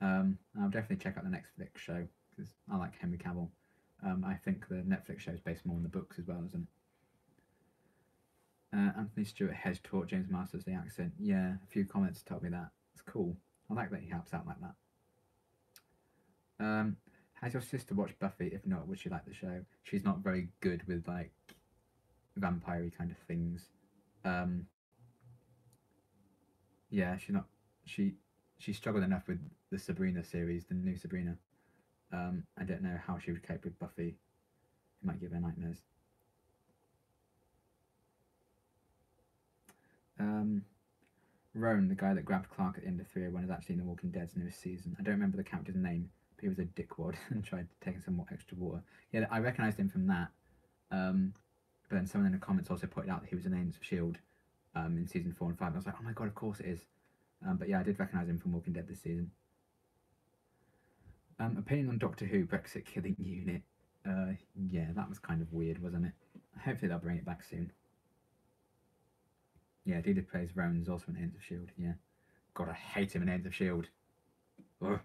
I'll definitely check out the Netflix show because I like Henry Cavill. I think the Netflix show is based more on the books as well, isn't it? Anthony Stewart has taught James Masters the accent. Yeah, a few comments told me that. It's cool. I like that he helps out like that. Has your sister watched Buffy? If not, would she like the show? She's not very good with like vampire-y kind of things. Yeah, she's not. She struggled enough with the Sabrina series, the new Sabrina. I don't know how she would cope with Buffy. It might give her nightmares. Roan, the guy that grabbed Clark at the end of 301, is actually in The Walking Dead's newest season. I don't remember the character's name, but he was a dickwad and tried to take some more extra water. Yeah, I recognised him from that. But then someone in the comments also pointed out that he was in Agents of S.H.I.E.L.D. In season 4 and 5. I was like, oh my god, of course it is. But yeah, I did recognise him from Walking Dead this season. Opinion on Doctor Who Brexit Killing Unit. Yeah, that was kind of weird, wasn't it? Hopefully they'll bring it back soon. Yeah, Dida plays Rowan is also in Agents of S.H.I.E.L.D. Yeah. God, I hate him in Agents of S.H.I.E.L.D. Ugh.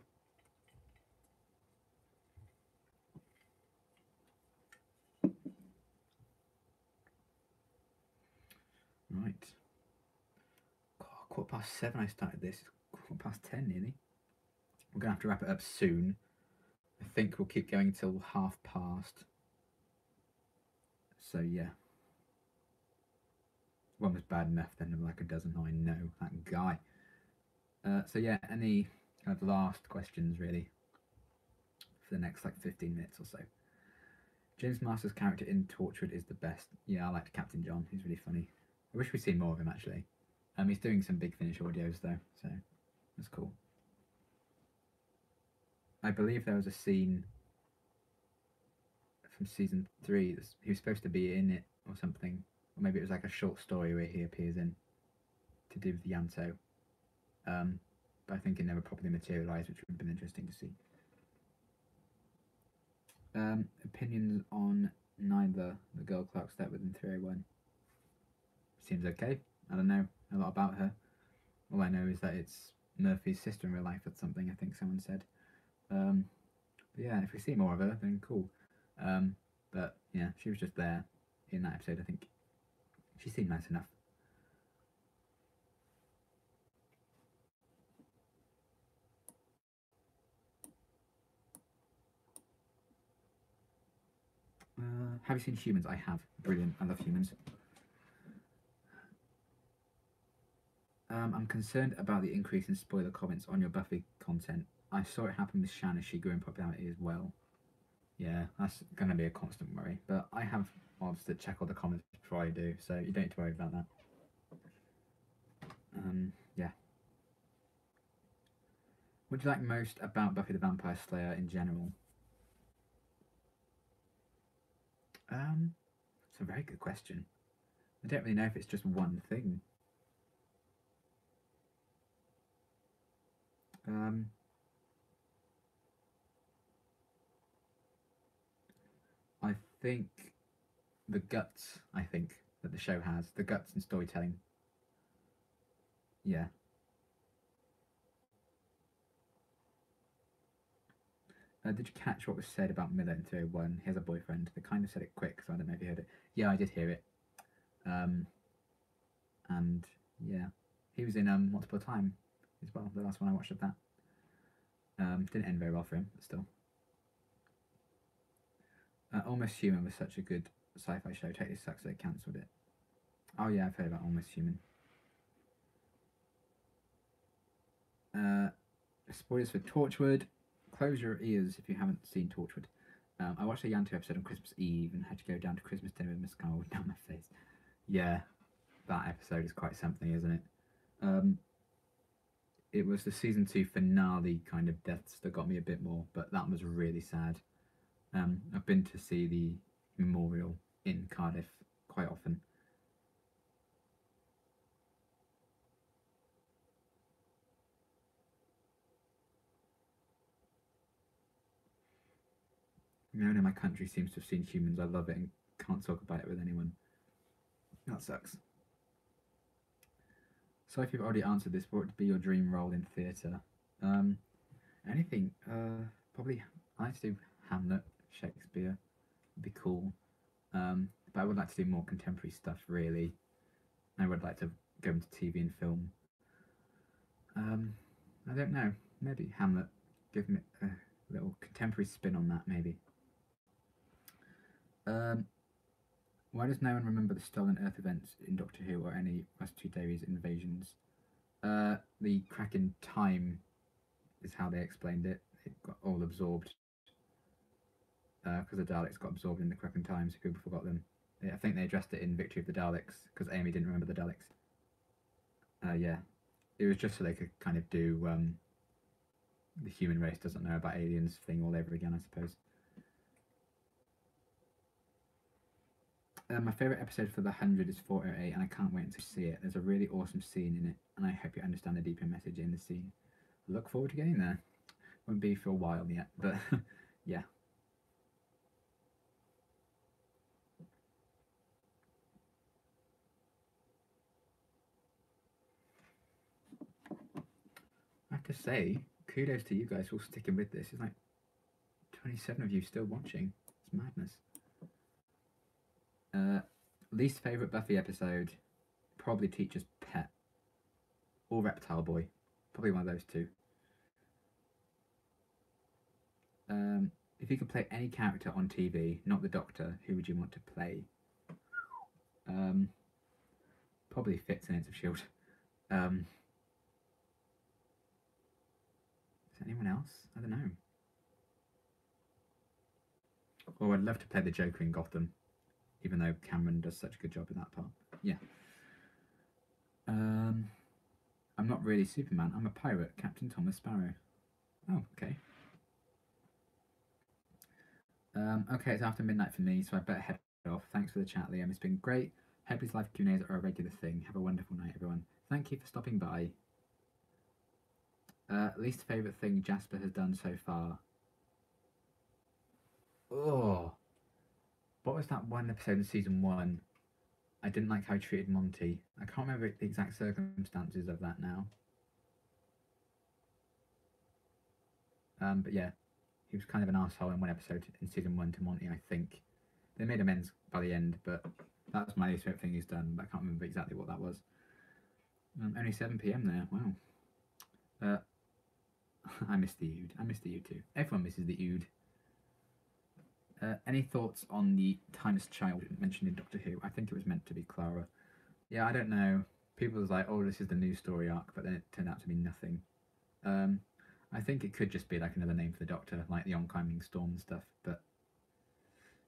Right. God, 7:15 I started this. It's 10 nearly. We're going to have to wrap it up soon. I think we'll keep going till past. So yeah. One was bad enough, then there were like a dozen. I know, that guy. So yeah, any kind of last questions really for the next like 15 minutes or so. James Masters' character in Torchwood is the best. Yeah, I liked Captain John. He's really funny. I wish we'd seen more of him actually. He's doing some Big Finish audios though, so that's cool. I believe there was a scene from season 3 he was supposed to be in it or something, or maybe it was like a short story where he appears in to do with Yanto. But I think it never properly materialised, which would have been interesting to see. Opinions on neither the girl Clark slept with in 301. Seems okay. I don't know a lot about her. All I know is that it's Murphy's sister in real life or something, I think someone said. But yeah, if we see more of her, then cool. But yeah, she was just there in that episode, I think. She seemed nice enough. Have you seen Humans? I have. Brilliant. I love Humans. I'm concerned about the increase in spoiler comments on your Buffy content. I saw it happen with Shan as she grew in popularity as well. Yeah, that's going to be a constant worry. But I have mods that check all the comments before I do, so you don't need to worry about that. Yeah. What do you like most about Buffy the Vampire Slayer in general? It's a very good question. I don't really know if it's just one thing. I think the guts, that the show has. The guts and storytelling. Yeah. Did you catch what was said about Miller in 301? He has a boyfriend. They kind of said it quick, so I don't know if you heard it. Yeah, I did hear it. And yeah, he was in Once Upon a Time as well. The last one I watched of that. Didn't end very well for him, but still. Almost Human was such a good sci-fi show. Totally sucks they cancelled it. Oh yeah, I've heard about Almost Human. Spoilers for Torchwood. Close your ears if you haven't seen Torchwood. I watched a Yanto episode on Christmas Eve and had to go down to Christmas dinner with mascara down my face. Yeah, that episode is quite something, isn't it? It was the season 2 finale kind of deaths that got me a bit more, but that was really sad. I've been to see the memorial in Cardiff quite often. No one in my country seems to have seen Humans. I love it and can't talk about it with anyone. That sucks. So if you've already answered this, what would be your dream role in theatre? Anything. Probably I like to do Hamlet, Shakespeare. Would be cool. But I would like to do more contemporary stuff, really. I would like to go into TV and film. I don't know. Maybe Hamlet. Give me a little contemporary spin on that, maybe. Why does no one remember the Stolen Earth events in Doctor Who or any Rusty Davies invasions? The crack in time is how they explained it. It got all absorbed because the Daleks got absorbed in the crack in time, so people forgot them. I think they addressed it in Victory of the Daleks because Amy didn't remember the Daleks. Yeah, it was just so they could kind of do the human race doesn't know about aliens thing all over again, I suppose. My favourite episode for the 100 is 408, and I can't wait to see it. There's a really awesome scene in it, and I hope you understand the deeper message in the scene. I look forward to getting there. Won't be for a while yet, but yeah. I have to say, kudos to you guys for sticking with this. It's like 27 of you still watching. It's madness. Least favourite Buffy episode? Probably Teacher's Pet. Or Reptile Boy. Probably one of those two. If you could play any character on TV, not the Doctor, who would you want to play? Probably Fitz in Agents of S.H.I.E.L.D. Is there anyone else? I don't know. Oh, I'd love to play the Joker in Gotham, even though Cameron does such a good job in that part. Yeah. I'm not really Superman. I'm a pirate, Captain Thomas Sparrow. Oh, okay. Okay, it's after midnight for me, so I better head off. Thanks for the chat, Liam. It's been great. Hope his live Q&As are a regular thing. Have a wonderful night, everyone. Thank you for stopping by. Least favourite thing Jesper has done so far? Oh, what was that one episode in season 1? I didn't like how he treated Monty. I can't remember the exact circumstances of that now. But yeah, he was kind of an asshole in one episode in season 1 to Monty, I think. They made amends by the end, but that was my least favourite thing he's done. But I can't remember exactly what that was. Only 7 PM there. Wow. I miss the Ood. I miss the Ood too. Everyone misses the Ood. Any thoughts on the Timeless Child mentioned in Doctor Who? I think it was meant to be Clara. Yeah, I don't know. People was like, oh, this is the new story arc, but then it turned out to be nothing. I think it could just be like another name for the Doctor, like the oncoming storm and stuff, but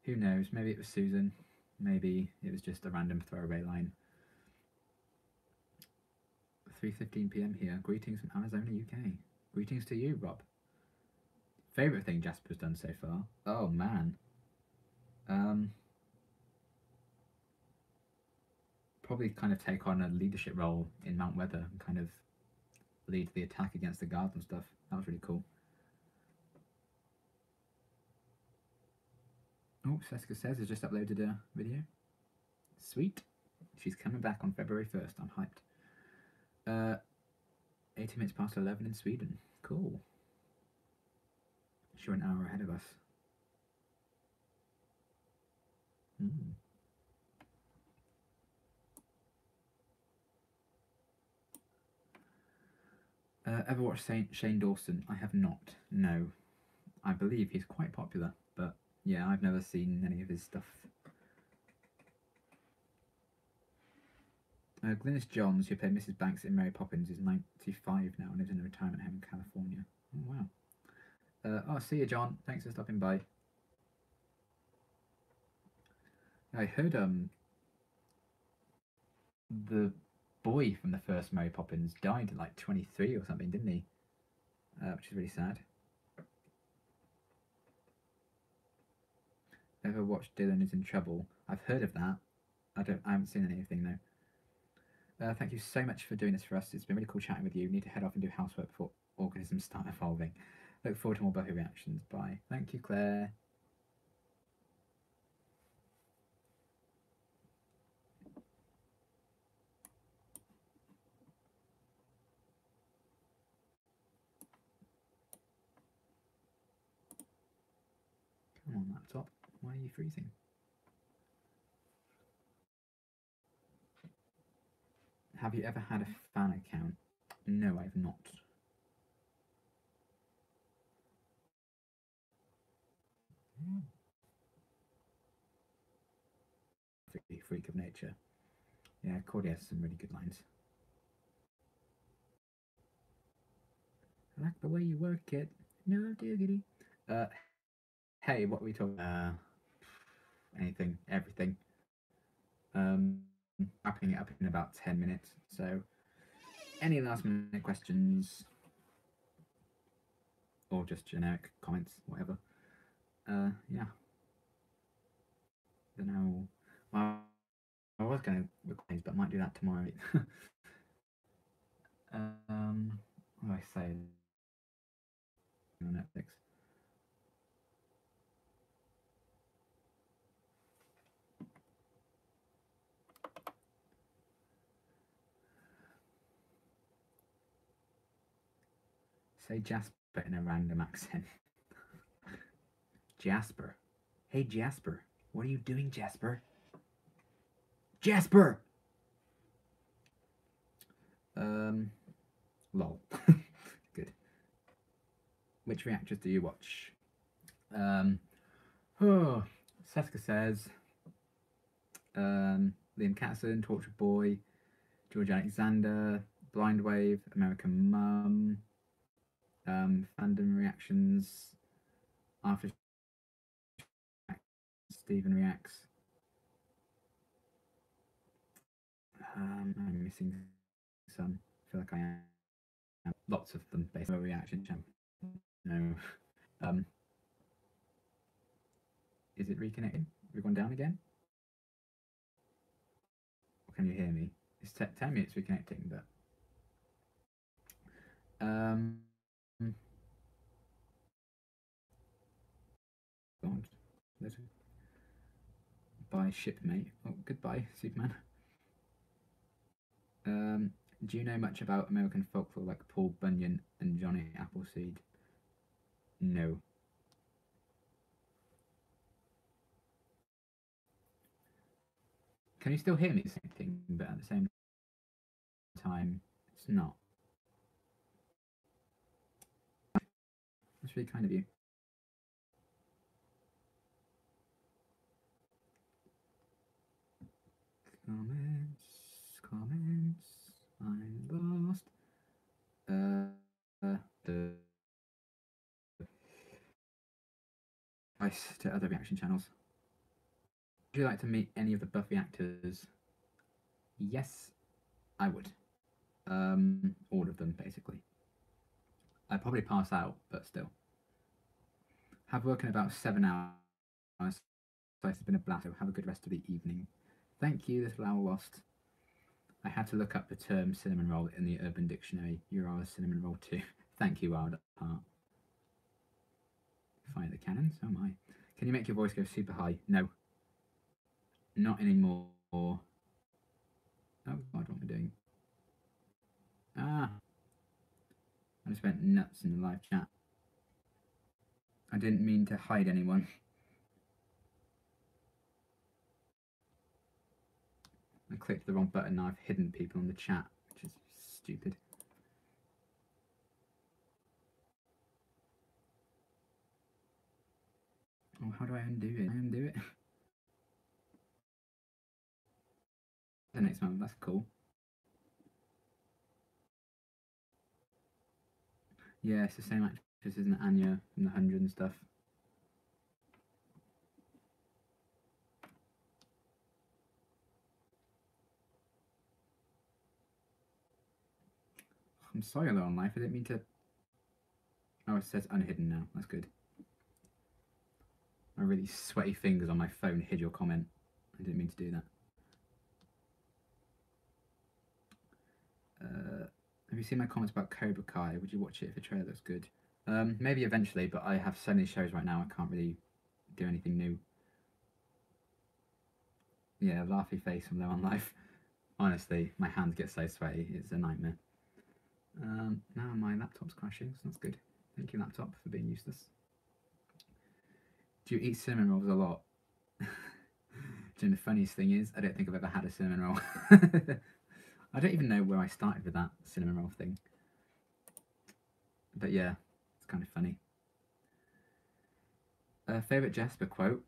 who knows? Maybe it was Susan. Maybe it was just a random throwaway line. 3:15 PM here. Greetings from Arizona, UK. Greetings to you, Rob. Favourite thing Jasper's done so far? Oh, man. Probably kind of take on a leadership role in Mount Weather and kind of lead the attack against the guards and stuff. That was really cool. Oh, Seska says has just uploaded a video. Sweet. She's coming back on February 1st. I'm hyped. 80 minutes past 11 in Sweden. Cool. You're an hour ahead of us. Mm. Ever watched Shane Dawson? I have not. No. I believe he's quite popular, but yeah, I've never seen any of his stuff. Glynis Johns, who played Mrs. Banks in Mary Poppins, is 95 now and lives in a retirement home in California. Oh, wow. See you, John. Thanks for stopping by. I heard the boy from the first Mary Poppins died at like 23 or something, didn't he? Which is really sad. Ever watched Dylan is in Trouble? I've heard of that. I haven't seen anything though. Thank you so much for doing this for us. It's been really cool chatting with you. Need to head off and do housework before organisms start evolving. Look forward to more Buffy reactions. Bye. Thank you, Claire. Come on, laptop. Why are you freezing? Have you ever had a fan account? No, I've not. Freak of nature. Yeah, Cordy has some really good lines. I like the way you work it. No diggity. Hey, what are we talking? Anything, everything. Wrapping it up in about 10 minutes. So, any last minute questions, or just generic comments, whatever. Yeah. Don't know. Well, I was going to record, but I might do that tomorrow. What do I say on Netflix? Say Jasper in a random accent. Jasper. Hey, Jasper. What are you doing, Jesper? Jesper! Lol. Good. Which reactors do you watch? Seska says Liam Catson, Tortured Boy, George Alexander, Blind Wave, American Mum, fandom reactions, after Stephen reacts. I'm missing some. I feel like I am. Lots of them based on a reaction channel. No. Is it reconnecting? Have we gone down again? Or can you hear me? It's telling me it's reconnecting, but God. Bye, shipmate. Oh, goodbye, Superman. Do you know much about American folklore like Paul Bunyan and Johnny Appleseed? No. Can you still hear me saying, but at the same time, it's not? That's really kind of you. Comments. I'm lost. Advice to other reaction channels. Would you like to meet any of the Buffy actors? Yes, I would. All of them, basically. I'd probably pass out, but still. Have work in about 7 hours. So it's been a blast. Have a good rest of the evening. Thank you, Little Owl Lost. I had to look up the term cinnamon roll in the Urban Dictionary. You are a cinnamon roll too. Thank you, Wild Heart. Fire the cannons? Oh my. Can you make your voice go super high? No. Not anymore. Oh God, what am I doing? I just went nuts in the live chat. I didn't mean to hide anyone. I clicked the wrong button. Now I've hidden people in the chat, which is stupid. Oh, how do I undo it? I undo it? The next one, that's cool. Yeah, it's the same actress, isn't it? Anya from The 100 and stuff. I'm sorry, Hello on Life. I didn't mean to. Oh, it says unhidden now. That's good. My really sweaty fingers on my phone hid your comment. I didn't mean to do that. Have you seen my comments about Cobra Kai? Would you watch it if the trailer looks good? Maybe eventually, but I have so many shows right now I can't really do anything new. Yeah, laughy face from Low on Life. Honestly, my hands get so sweaty, it's a nightmare. Now my laptop's crashing, so that's good. Thank you, laptop, for being useless. Do you eat cinnamon rolls a lot? Do you know the funniest thing is, I don't think I've ever had a cinnamon roll. I don't even know where I started with that cinnamon roll thing. But yeah, it's kind of funny. Favourite Jesper quote?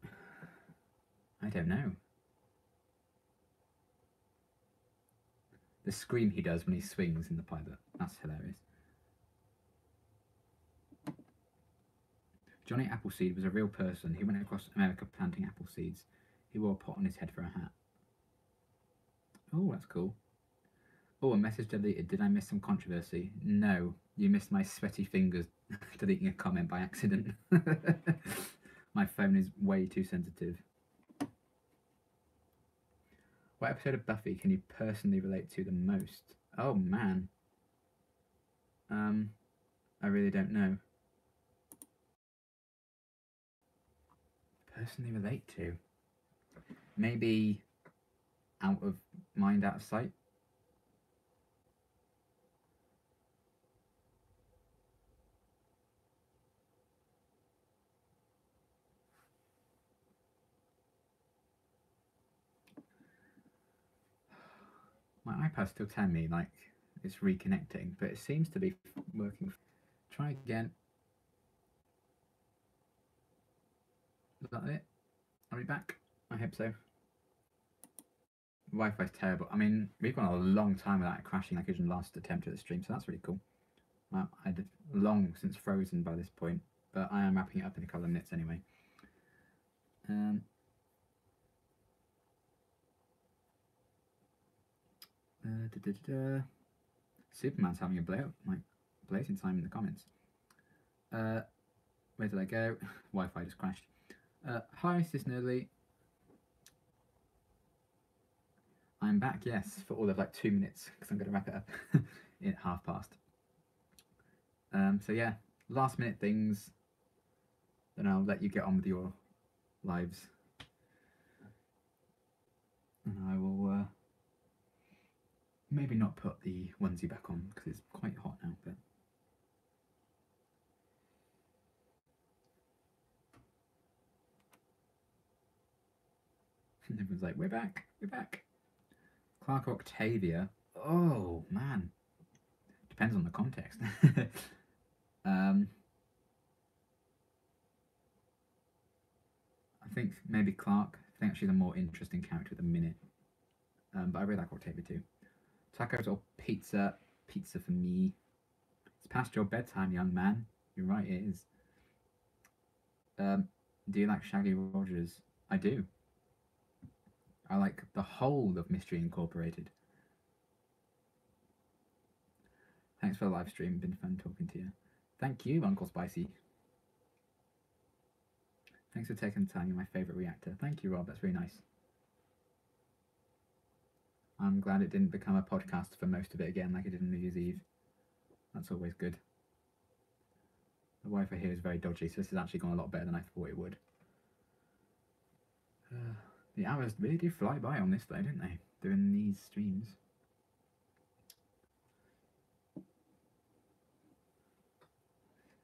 I don't know. The scream he does when he swings in the pilot. That's hilarious. Johnny Appleseed was a real person. He went across America planting apple seeds. He wore a pot on his head for a hat. Oh, that's cool. Oh, a message deleted. Did I miss some controversy? No, you missed my sweaty fingers deleting a comment by accident. My phone is way too sensitive. What episode of Buffy can you personally relate to the most? Oh, man. I really don't know. Personally relate to? Maybe Out of Mind, Out of Sight? My iPad's still telling me like it's reconnecting, but it seems to be working. Try again. Is that it? Are we back? I hope so. Wi-Fi's terrible. I mean, we've gone a long time without it crashing like it was in the last attempt at the stream, so that's really cool. I'd long since frozen by this point, but I am wrapping it up in a couple of minutes anyway. Superman's having a blazing time in the comments. Where did I go? Wi-Fi just crashed. Hi, Sis Nerdly. I'm back, yes, for all of like 2 minutes, because I'm going to wrap it up at past. So yeah, last minute things, then I'll let you get on with your lives. And I will maybe not put the onesie back on, because it's quite hot now, but... Everyone's like, we're back, we're back. Clark Octavia. Oh, man. Depends on the context. I think maybe Clark. I think she's a more interesting character at the minute. But I really like Octavia too. Tacos or pizza? Pizza for me. It's past your bedtime, young man. You're right, it is. Do you like Shaggy Rogers? I do. I like the whole of Mystery Incorporated. Thanks for the live stream. Been fun talking to you. Thank you, Uncle Spicy. Thanks for taking the time. You're my favourite reactor. Thank you, Rob. That's really nice. I'm glad it didn't become a podcast for most of it again like it did on New Year's Eve. That's always good. The Wi-Fi here is very dodgy, so this has actually gone a lot better than I thought it would. The hours really do fly by on this though, don't they? Doing these streams.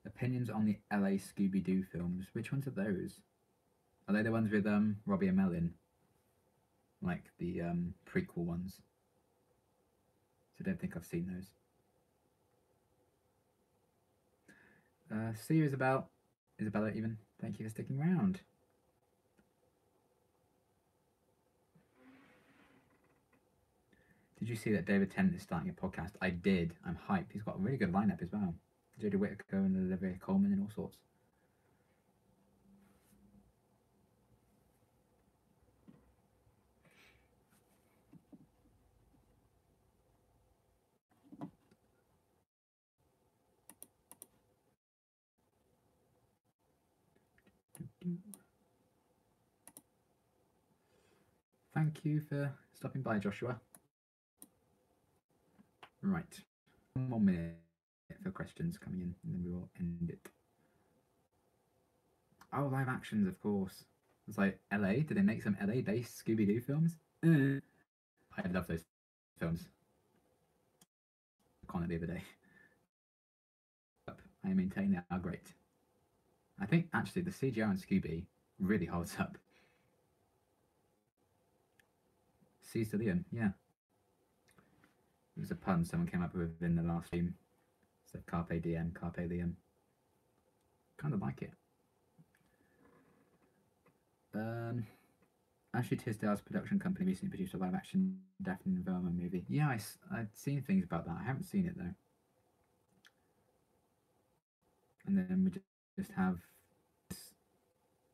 A Opinions on the LA Scooby-Doo films. Which ones are those? Are they the ones with Robbie and Melon? Like the prequel ones? So I don't think I've seen those. See you, Isabella, even. Thank you for sticking around. Did you see that David Tennant is starting a podcast? I did. I'm hyped. He's got a really good lineup as well. Jodie Whittaker and Olivia Colman and all sorts. Thank you for stopping by, Joshua. Right. 1 more minute for questions coming in, and then we will end it. Oh, live actions, of course. It's like LA. Did they make some LA-based Scooby-Doo films? I love those films. I the other day. I maintain they are great. I think actually the CGI on Scooby really holds up. Caesar Liam, yeah. It was a pun someone came up with in the last stream. Said Carpe Diem, Carpe Liam. Kind of like it. Ashley Tisdale's production company recently produced a live-action Daphne and Velma movie. Yeah, I'd seen things about that. I haven't seen it though. And then we just have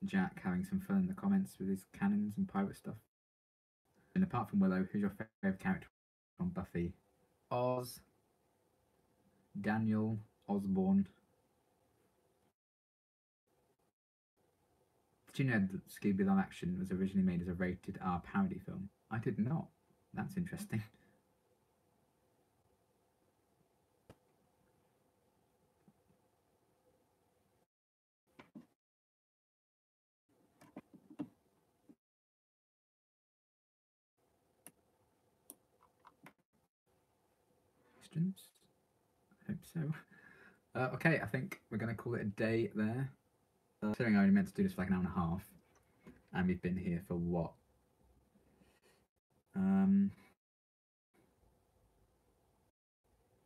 Jack having some fun in the comments with his cannons and pirate stuff. And apart from Willow, who's your favourite character from Buffy? Oz, Daniel, Osborne. Did you know that Scooby live action was originally made as a rated R parody film? I did not. That's interesting. Questions? I hope so. Okay, I think we're going to call it a day there. Considering I only meant to do this for like an hour and a half, and we've been here for what?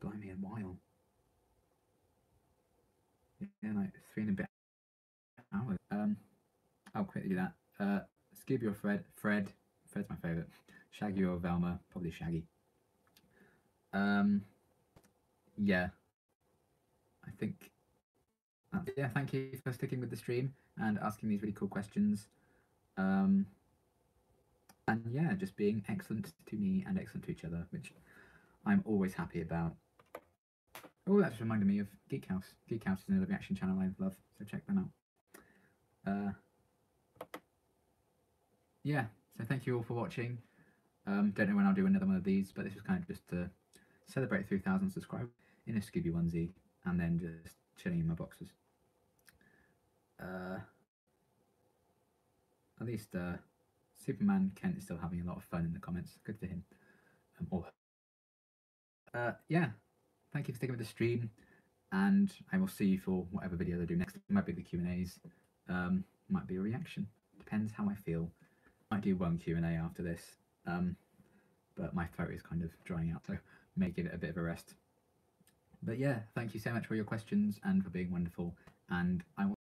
Blimey, a while. Yeah, like 3 and a bit hours. I'll quickly do that. Scooby or Fred? Fred's my favourite. Shaggy or Velma? Probably Shaggy. Yeah. I think. Yeah, thank you for sticking with the stream and asking these really cool questions. And yeah, just being excellent to me and excellent to each other, which I'm always happy about. Oh, that's reminded me of Geek House. Geek House is another reaction channel I love, so check them out. Yeah, so thank you all for watching. Don't know when I'll do another one of these, but this was kind of just to celebrate 3,000 subscribers in a Scooby onesie and then just chilling in my boxes. At least Superman Kent is still having a lot of fun in the comments. Good for him. Yeah, thank you for sticking with the stream, and I will see you for whatever video I do next. It might be the Q&As, might be a reaction. Depends how I feel. Might do one Q&A after this, but my throat is kind of drying out, so may give it a bit of a rest. But yeah, thank you so much for your questions and for being wonderful, and I will